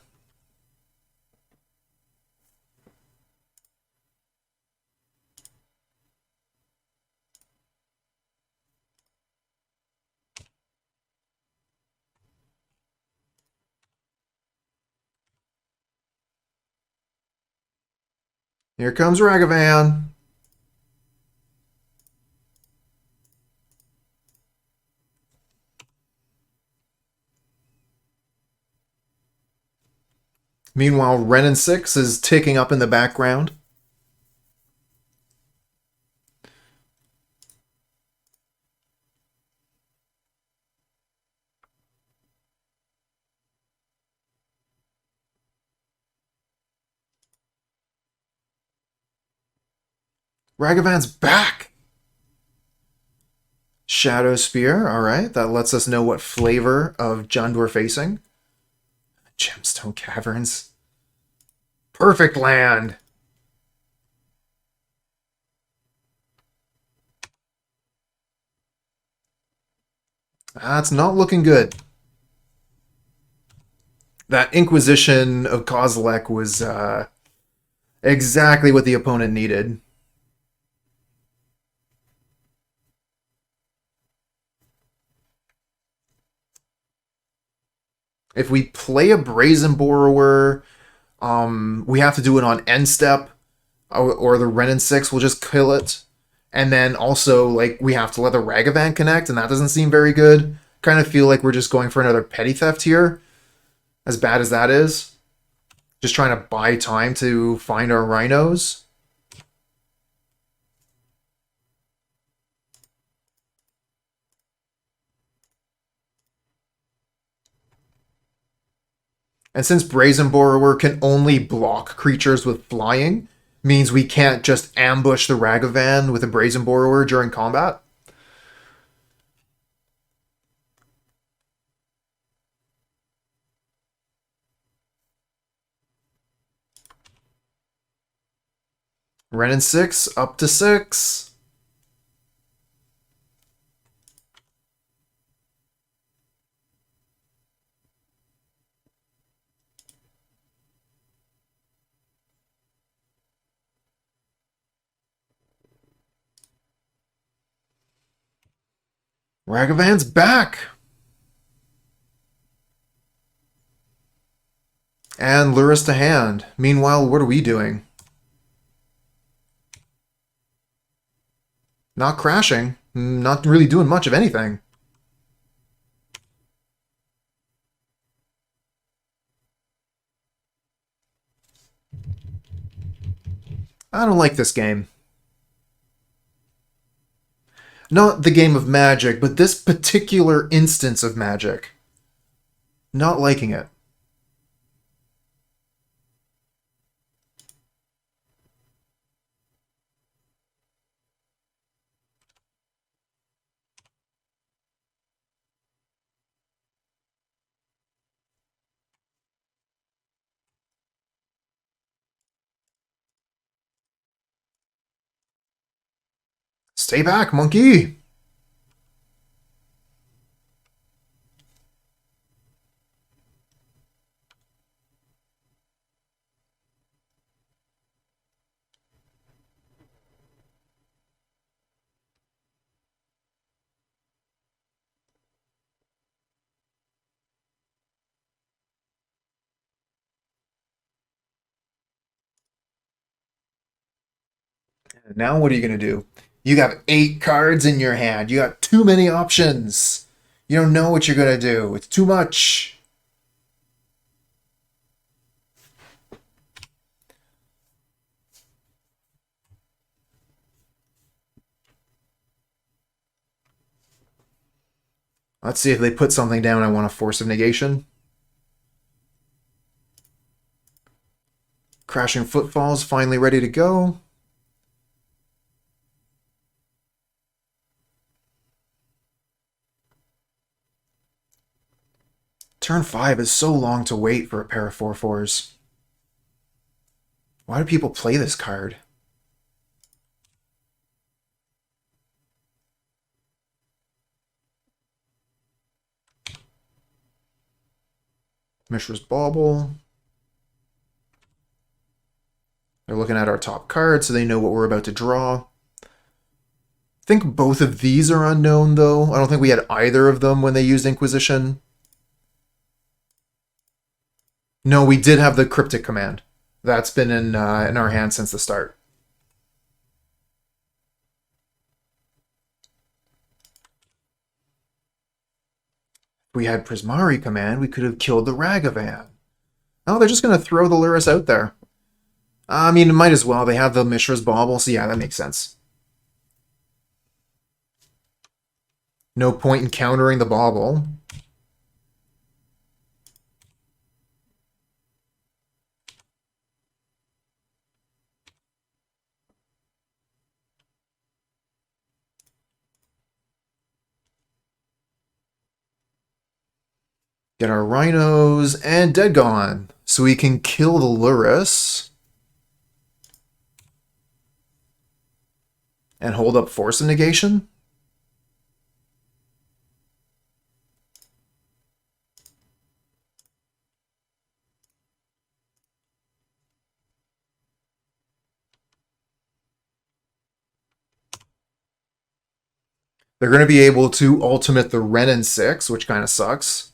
Here comes SagaVan. Meanwhile, Ren and 6 is ticking up in the background. SagaVan's back! Shadow Spear, alright. That lets us know what flavor of Jund we're facing. Gemstone Caverns. Perfect land! That's not looking good. That Inquisition of Kozilek was exactly what the opponent needed. If we play a Brazen Borrower, we have to do it on end step, or the Ren and 6 will just kill it. And then also, like, we have to let the SagaVan connect, and that doesn't seem very good. Kind of feel like we're just going for another petty theft here, as bad as that is. Just trying to buy time to find our Rhinos. And since Brazen Borrower can only block creatures with flying, means we can't just ambush the SagaVan with a Brazen Borrower during combat. Ren and 6, up to 6. SagaVan's back! And lure us to hand. Meanwhile, what are we doing? Not crashing. Not really doing much of anything. I don't like this game. Not the game of Magic, but this particular instance of Magic. Not liking it. Stay back, monkey! Now what are you going to do? You have 8 cards in your hand. You got too many options. You don't know what you're going to do. It's too much. Let's see if they put something down. I want a Force of Negation. Crashing Footfalls finally ready to go. Turn 5 is so long to wait for a pair of 4/4s. Why do people play this card? Mishra's Bauble. They're looking at our top card, so they know what we're about to draw. I think both of these are unknown, though. I don't think we had either of them when they used Inquisition. No, we did have the Cryptic Command. That's been in our hand since the start. If we had Prismari Command, we could have killed the SagaVan. Oh, they're just going to throw the Lurrus out there. I mean, it might as well. They have the Mishra's Bauble, so yeah, that makes sense. No point in countering the Bauble. Get our Rhinos and Dead Gone, so we can kill the Lurrus. And hold up Force of Negation. They're going to be able to ultimate the Ren in 6, which kind of sucks.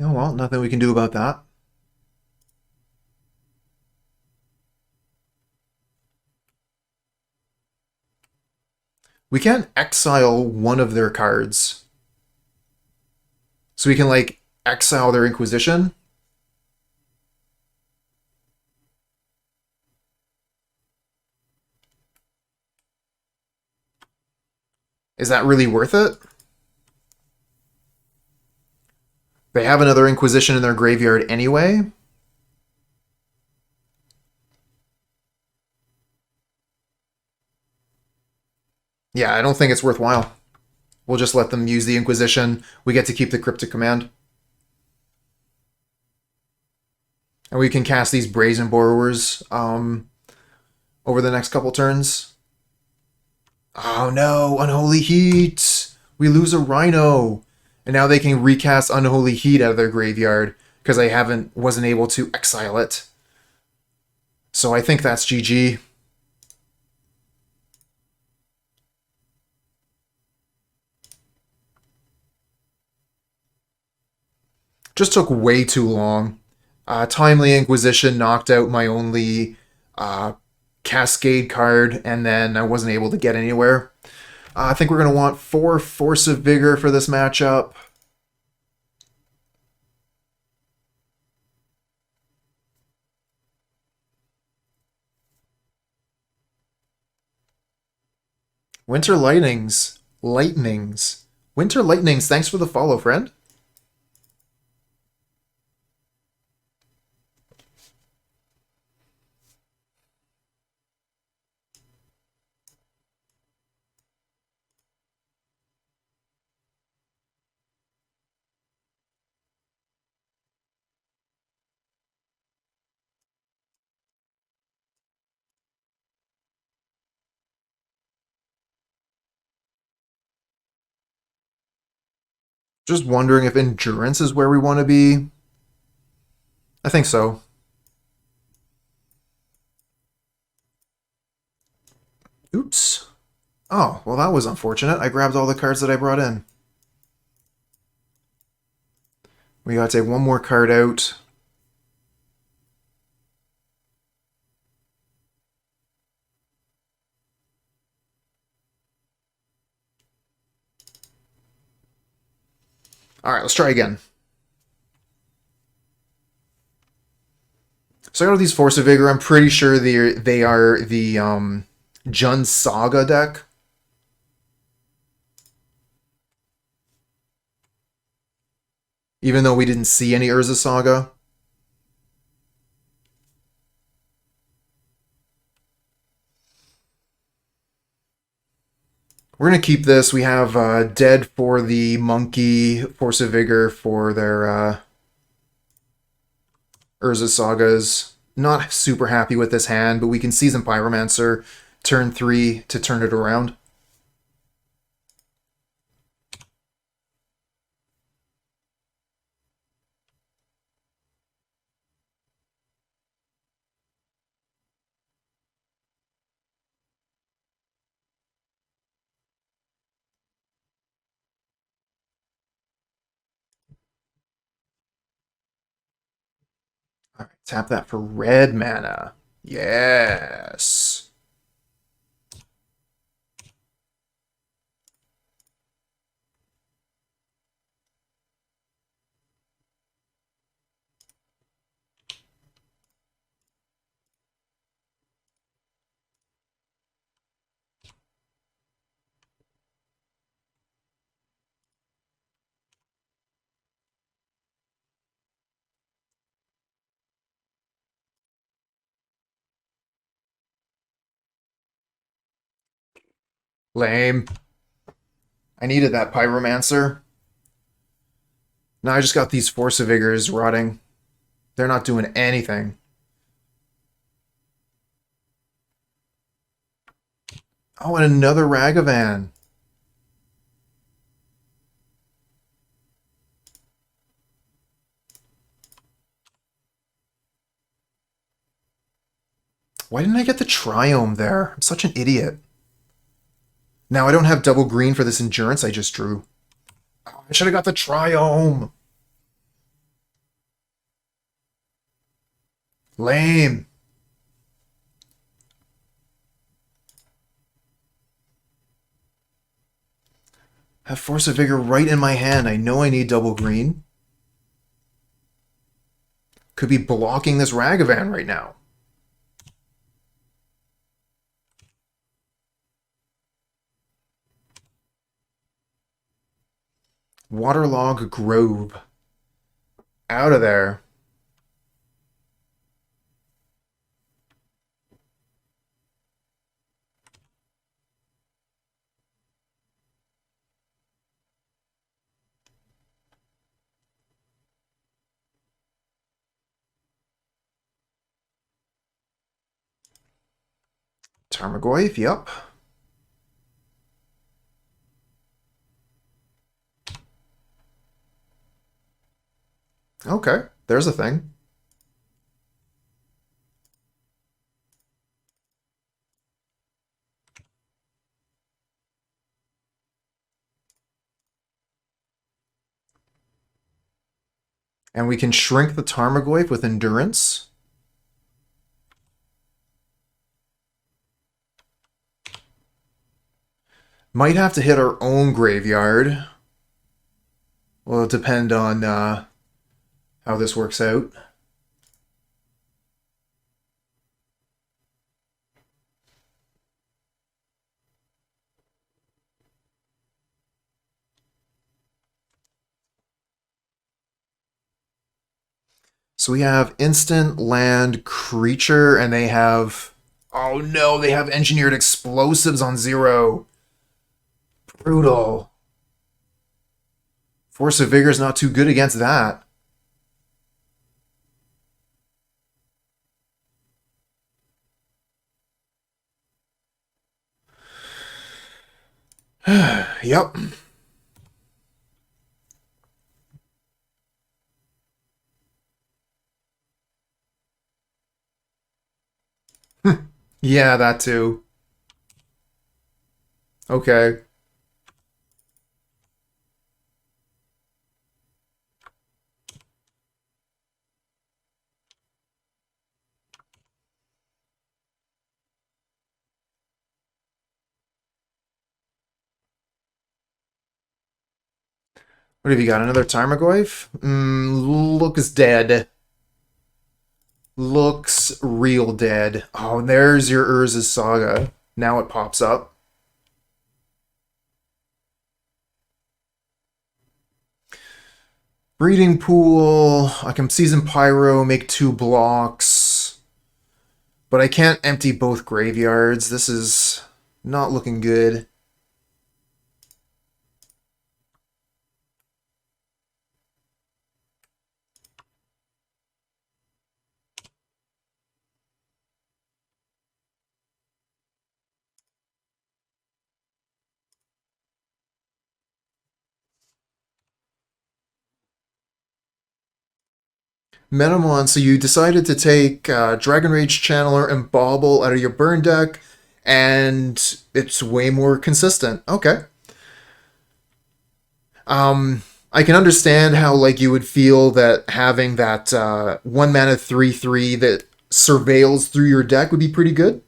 Oh well, nothing we can do about that. We can exile one of their cards. So we can, like, exile their Inquisition. Is that really worth it? They have another Inquisition in their graveyard anyway. Yeah, I don't think it's worthwhile. We'll just let them use the Inquisition. We get to keep the Cryptic Command. And we can cast these Brazen Borrowers over the next couple turns. Oh no, Unholy Heat! We lose a Rhino! And now they can recast Unholy Heat out of their graveyard because I wasn't able to exile it. So I think that's GG. Just took way too long. Timely Inquisition knocked out my only Cascade card, and then I wasn't able to get anywhere. I think we're going to want 4 Force of Vigor for this matchup. Winter Lightnings. Winter Lightnings, thanks for the follow, friend. Just wondering if Endurance is where we want to be. I think so. Oops. Oh, well that was unfortunate. I grabbed all the cards that I brought in. We gotta take one more card out. Alright, let's try again. So I got these Force of Vigor. I'm pretty sure they are the Jund Saga deck. Even though we didn't see any Urza Saga. We're going to keep this. We have Dead for the Monkey, Force of Vigor for their Urza Sagas. Not super happy with this hand, but we can Seasoned Pyromancer turn 3 to turn it around. All right, tap that for red mana. Yes. Lame. I needed that Pyromancer. Now I just got these Force of Vigors rotting. They're not doing anything. Oh, and another SagaVan. Why didn't I get the Triome there? I'm such an idiot. Now I don't have double green for this Endurance I just drew. Oh, I should have got the Triome. Lame. Have Force of Vigor right in my hand. I know I need double green. Could be blocking this SagaVan right now. Waterlogged Grove. Out of there. Tarmogoyf, yep. Okay, there's a thing. And we can shrink the Tarmogoyf with Endurance. Might have to hit our own graveyard. Well, it'll depend on how this works out. So we have instant land creature, and they have... Oh no, they have engineered explosives on 0. Brutal. Force of Vigor is not too good against that. Yep. Yeah, that too. Okay. What have you got? Another Tarmogoyf? Looks dead. Looks real dead. Oh, there's your Urza's Saga. Now it pops up. Breeding Pool. I can Seasoned Pyro, make 2 blocks. But I can't empty both graveyards. This is not looking good. Metamon, so you decided to take Dragon Rage Channeler and Bauble out of your burn deck, and it's way more consistent. Okay. I can understand how like you would feel that having that 1 mana 3/3 that surveils through your deck would be pretty good.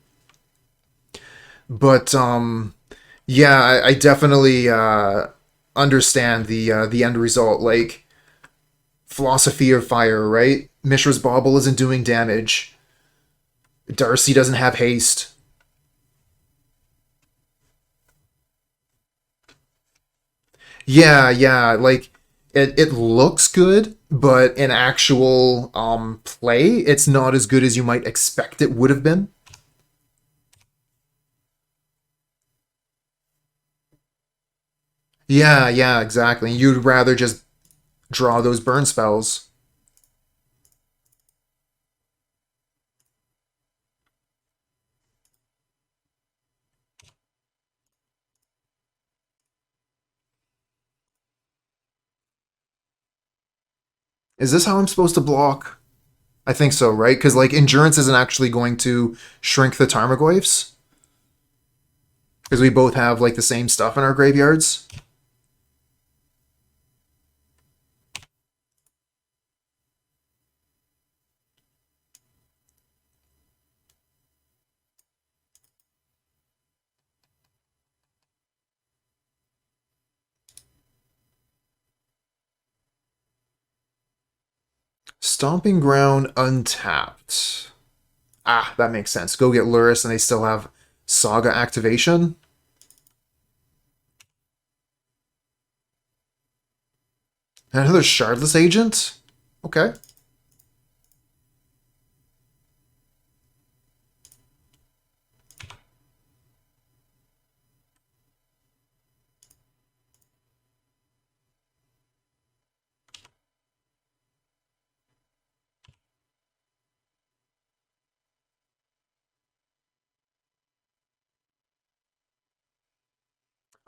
But yeah, I definitely understand the end result. Like Philosophy of Fire, right? Mishra's Bauble isn't doing damage. Darcy doesn't have haste. Yeah, like it looks good, but in actual play, it's not as good as you might expect it would have been. Yeah, exactly. You'd rather just draw those burn spells. Is this how I'm supposed to block? I think so, right? Because like endurance isn't actually going to shrink the Tarmogoyfs. Because we both have like the same stuff in our graveyards. Stomping Ground untapped. Ah, that makes sense. Go get Luris and they still have Saga activation. And another Shardless Agent? Okay.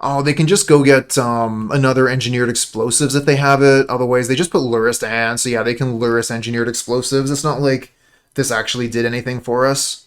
Oh, they can just go get another Engineered Explosives if they have it. Otherwise, they just put Luris to hand. So yeah, they can Luris Engineered Explosives. It's not like this actually did anything for us.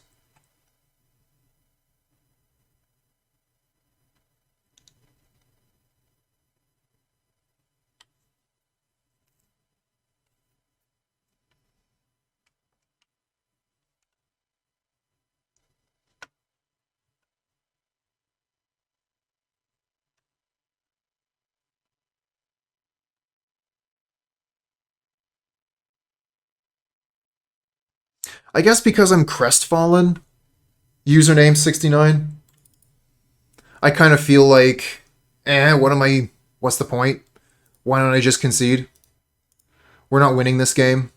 I guess because I'm crestfallen, username 69, I kind of feel like, what's the point? Why don't I just concede? We're not winning this game.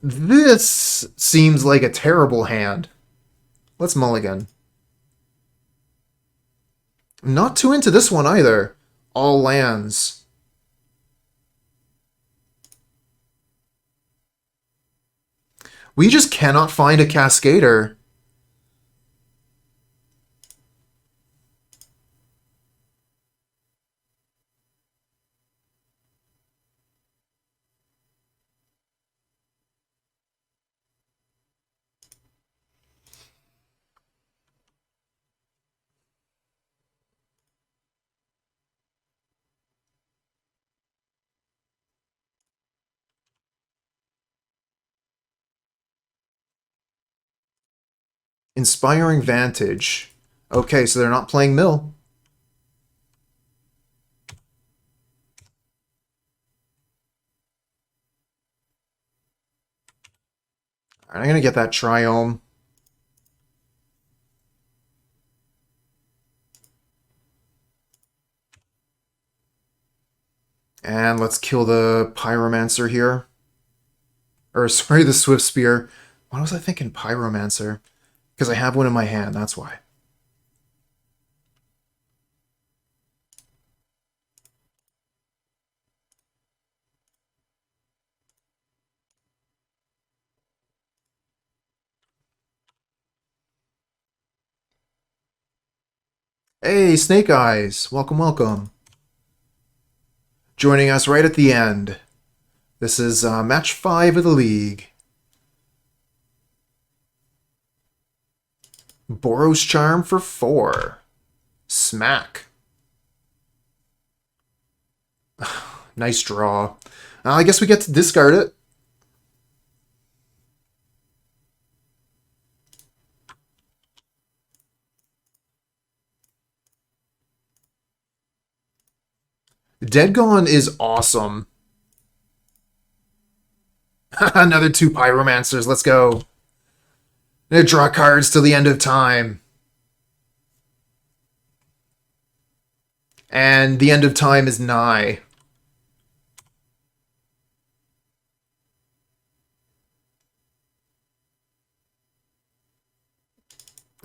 This seems like a terrible hand. Let's mulligan. I'm not too into this one either. All lands. We just cannot find a Cascader. Inspiring Vantage. Okay, so they're not playing Mill. Alright, I'm going to get that Triome. And let's kill the Pyromancer here. Or, sorry, the Swift Spear. Why was I thinking Pyromancer? Because I have one in my hand, that's why. Hey, Snake Eyes! Welcome, welcome. Joining us right at the end. This is match 5 of the league. Boros Charm for 4. Smack. Nice draw. I guess we get to discard it. Dead Gone is awesome. Another 2 Pyromancers. Let's go. They draw cards till the end of time. And the end of time is nigh.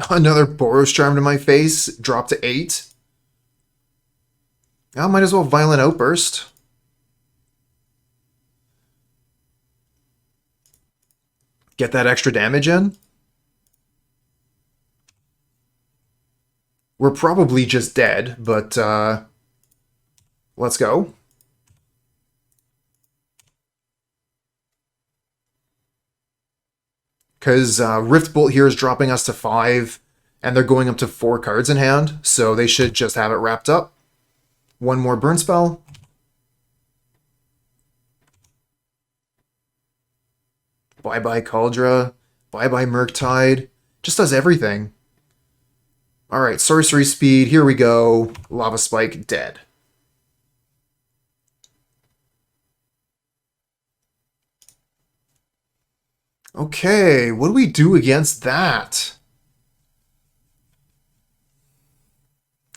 Another Boros Charm to my face. Drop to 8. I might as well Violent Outburst. Get that extra damage in. We're probably just dead, but let's go. Because Rift Bolt here is dropping us to 5, and they're going up to 4 cards in hand, so they should just have it wrapped up. One more burn spell. Bye-bye Cauldra. Bye-bye Murktide. Just does everything. Alright, Sorcery Speed. Here we go. Lava Spike, dead. Okay, what do we do against that?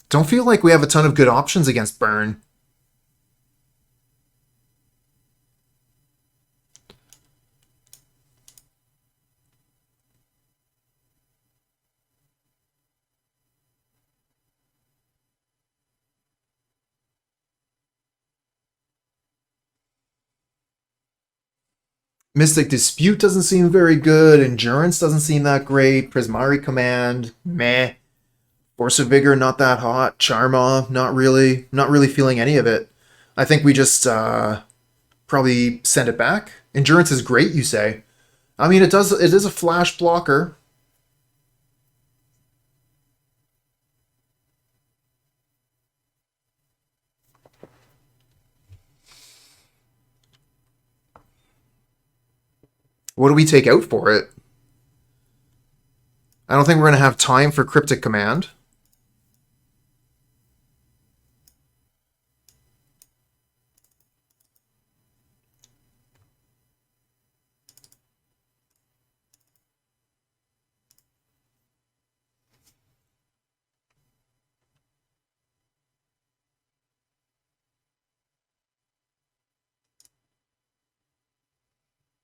Don't feel like we have a ton of good options against Burn. Mystic Dispute doesn't seem very good. Endurance doesn't seem that great. Prismari Command, meh. Force of Vigor, not that hot. Charmaw, not really. Not really feeling any of it. I think we just probably send it back. Endurance is great, you say. I mean, it is a flash blocker. What do we take out for it? I don't think we're going to have time for Cryptic Command.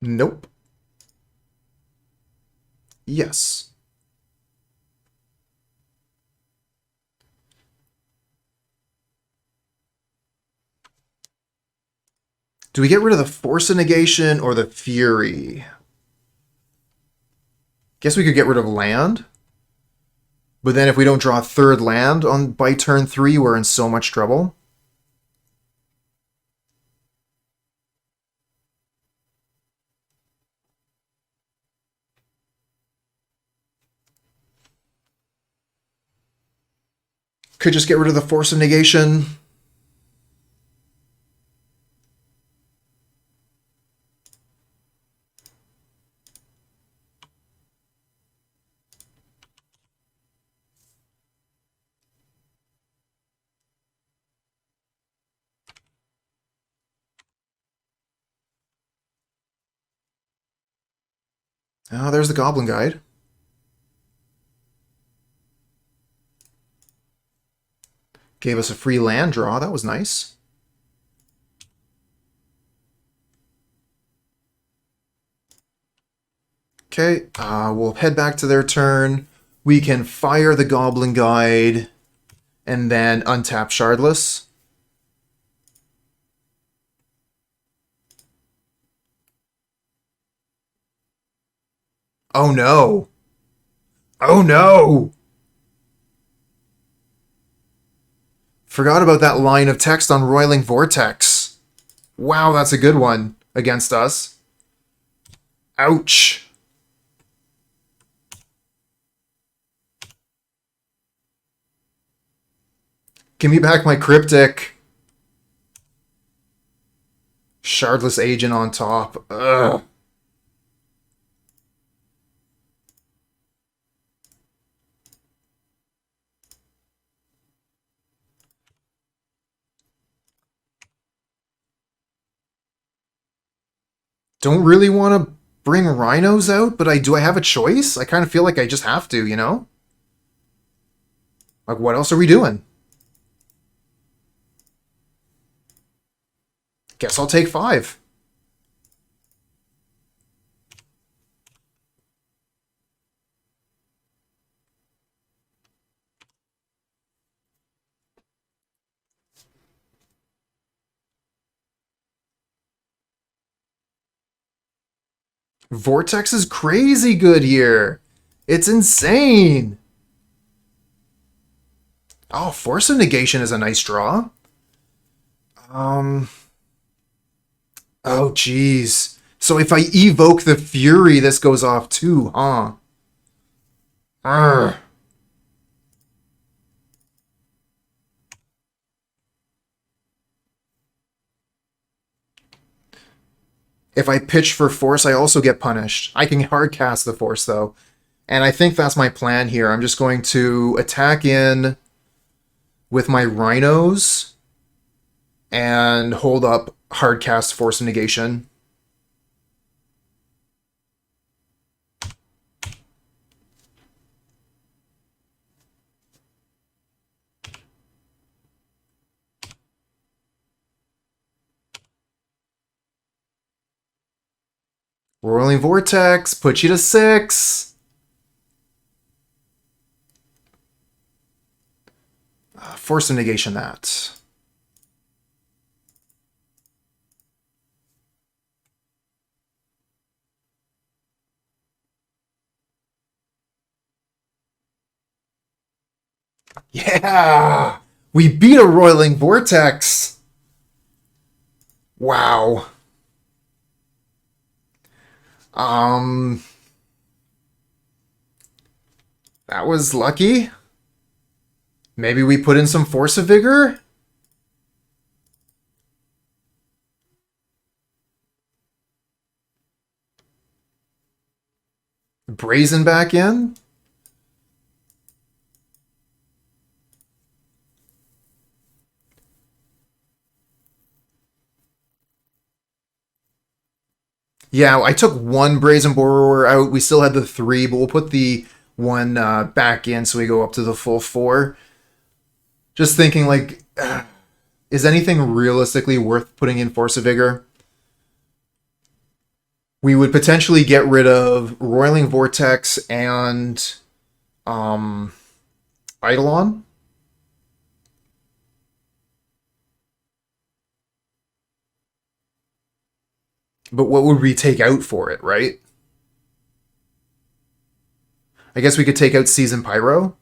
Nope. Yes. Do we get rid of the Force of Negation or the Fury? Guess we could get rid of land. But then if we don't draw a third land by turn 3, we're in so much trouble. Could just get rid of the Force of Negation. Oh, there's the Goblin Guide. Gave us a free land draw. That was nice. Okay, we'll head back to their turn. We can fire the Goblin Guide and then untap Shardless. Oh no! Oh no! Forgot about that line of text on Roiling Vortex. Wow, that's a good one against us. Ouch. Give me back my Cryptic. Shardless Agent on top. Ugh. Don't really want to bring Rhinos out, but do I have a choice? I kind of feel like I just have to, you know? Like, what else are we doing? Guess I'll take 5. Vortex is crazy good here. It's insane. Oh, Force of Negation is a nice draw. Oh, jeez. So if I evoke the Fury, this goes off too, huh? Urgh. If I pitch for Force, I also get punished. I can hard cast the Force, though. And I think that's my plan here. I'm just going to attack in with my Rhinos and hold up hard cast Force of Negation. Roiling Vortex, put you to 6. Force of Negation that. Yeah! We beat a Roiling Vortex! Wow. That was lucky. Maybe we put in some Force of Vigor? Brazen back in? Yeah, I took one Brazen Borrower out. We still had the 3, but we'll put the one back in so we go up to the full 4. Just thinking, like, is anything realistically worth putting in Force of Vigor? We would potentially get rid of Roiling Vortex and Eidolon. But what would we take out for it, right? I guess we could take out Seasoned Pyro.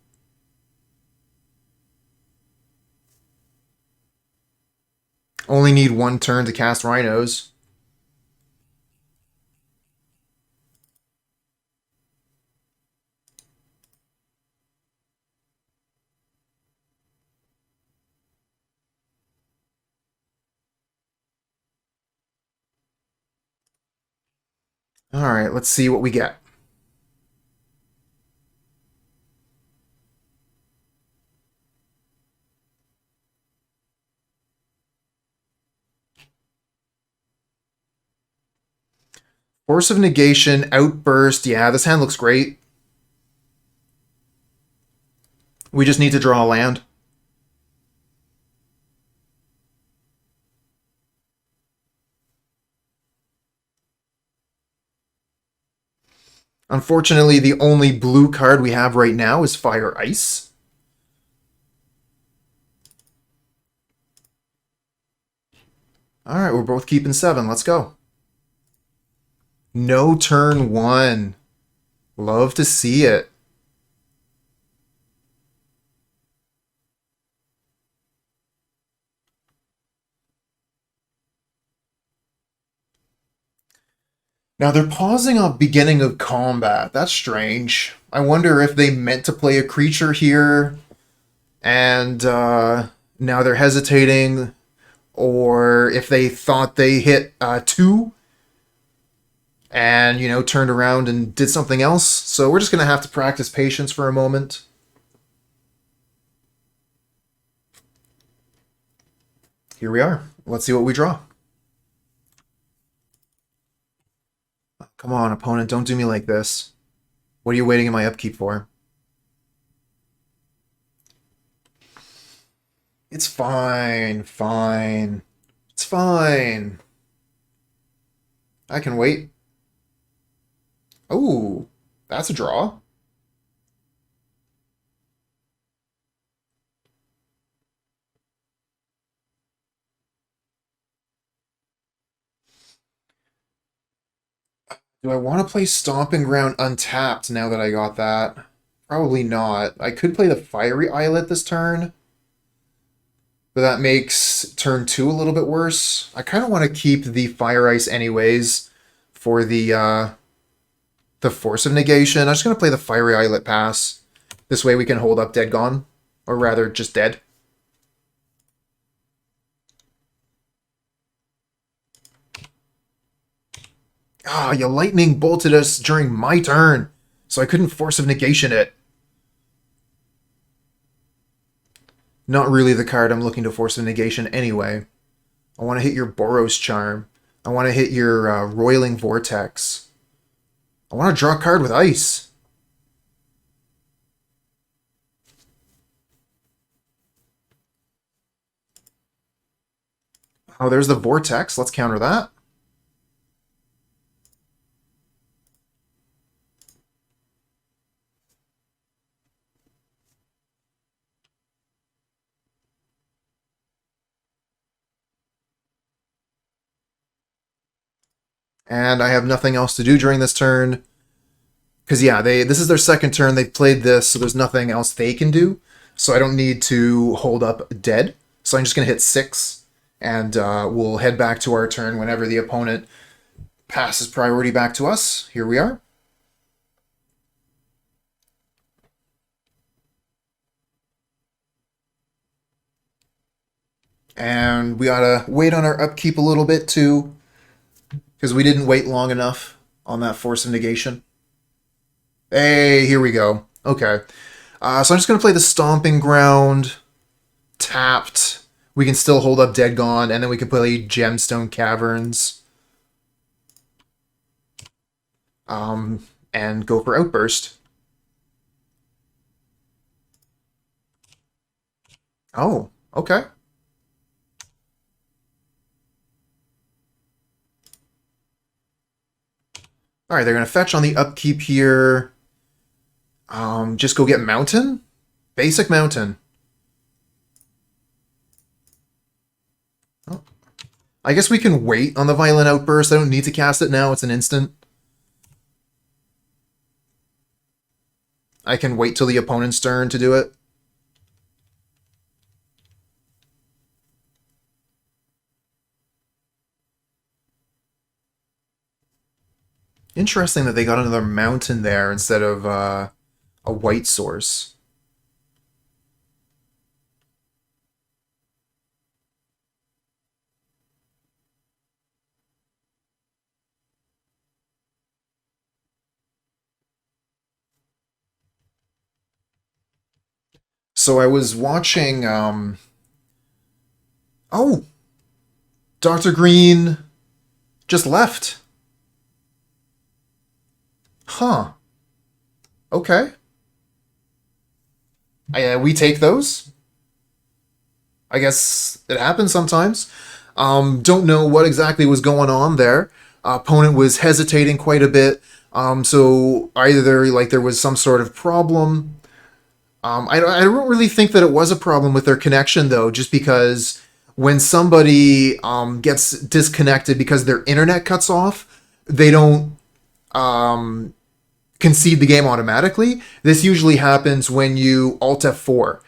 Only need 1 turn to cast Rhinos. Alright, let's see what we get. Force of Negation, Outburst. Yeah, this hand looks great. We just need to draw a land. Unfortunately, the only blue card we have right now is Fire Ice. Alright, we're both keeping 7. Let's go. No turn 1. Love to see it. Now they're pausing on beginning of combat. That's strange. I wonder if they meant to play a creature here and now they're hesitating, or if they thought they hit 2 and, you know, turned around and did something else. So we're just going to have to practice patience for a moment. Here we are. Let's see what we draw. Come on, opponent, don't do me like this. What are you waiting in my upkeep for? It's fine, fine. It's fine. I can wait. Oh, that's a draw. Do I want to play Stomping Ground untapped now that I got that? Probably not. I could play the Fiery Islet this turn, but that makes turn 2 a little bit worse. I kind of want to keep the Fire Ice anyways for the Force of Negation. I'm just going to play the Fiery Islet pass. This way we can hold up Dead Gone, or rather just Dead. Ah, you lightning bolted us during my turn, so I couldn't Force of Negation it. Not really the card I'm looking to Force of Negation anyway. I want to hit your Boros Charm. I want to hit your Roiling Vortex. I want to draw a card with ice. Oh, there's the Vortex. Let's counter that. And I have nothing else to do during this turn. Because, yeah, this is their second turn. They've played this, so there's nothing else they can do. So I don't need to hold up Dead. So I'm just going to hit 6. And we'll head back to our turn whenever the opponent passes priority back to us. Here we are. And we gotta wait on our upkeep a little bit too, because we didn't wait long enough on that Force of Negation. Hey, here we go. Okay. So I'm just going to play the Stomping Ground, tapped. We can still hold up Dead Gone, and then we can play Gemstone Caverns. And go for Outburst. Oh, okay. Alright, they're going to fetch on the upkeep here. Just go get Mountain? Basic Mountain. Oh. I guess we can wait on the Violent Outburst. I don't need to cast it now. It's an instant. I can wait till the opponent's turn to do it. Interesting that they got another Mountain there instead of a white source. So I was watching, oh! Dr. Green just left. Huh. Okay. We take those. I guess it happens sometimes. Don't know what exactly was going on there. Opponent was hesitating quite a bit. So either like there was some sort of problem. I don't really think that it was a problem with their connection though, just because when somebody gets disconnected because their internet cuts off, they don't concede the game automatically. This usually happens when you Alt F4.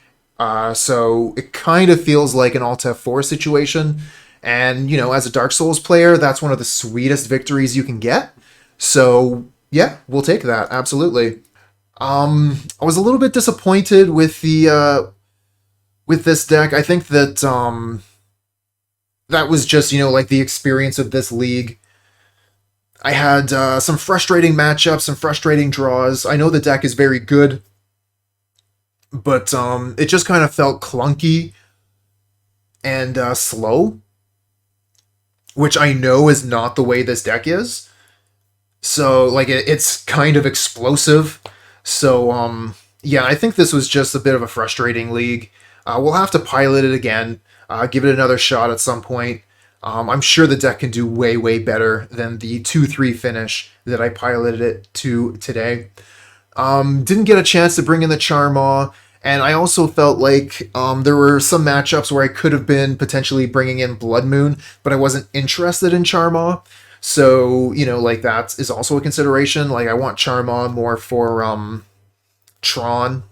So it kind of feels like an Alt F4 situation. And, you know, as a Dark Souls player, that's one of the sweetest victories you can get. So, yeah, we'll take that. Absolutely. I was a little bit disappointed with the with this deck. I think that that was just, you know, like the experience of this league. I had some frustrating matchups, some frustrating draws. I know the deck is very good, but it just kind of felt clunky and slow, which I know is not the way this deck is. So, like, it's kind of explosive. So, yeah, I think this was just a bit of a frustrating league. We'll have to pilot it again, give it another shot at some point. I'm sure the deck can do way, way better than the 2-3 finish that I piloted it to today. Didn't get a chance to bring in the Charmaw, and I also felt like there were some matchups where I could have been potentially bringing in Blood Moon, but I wasn't interested in Charmaw. So, you know, like that is also a consideration. Like I want Charmaw more for Tron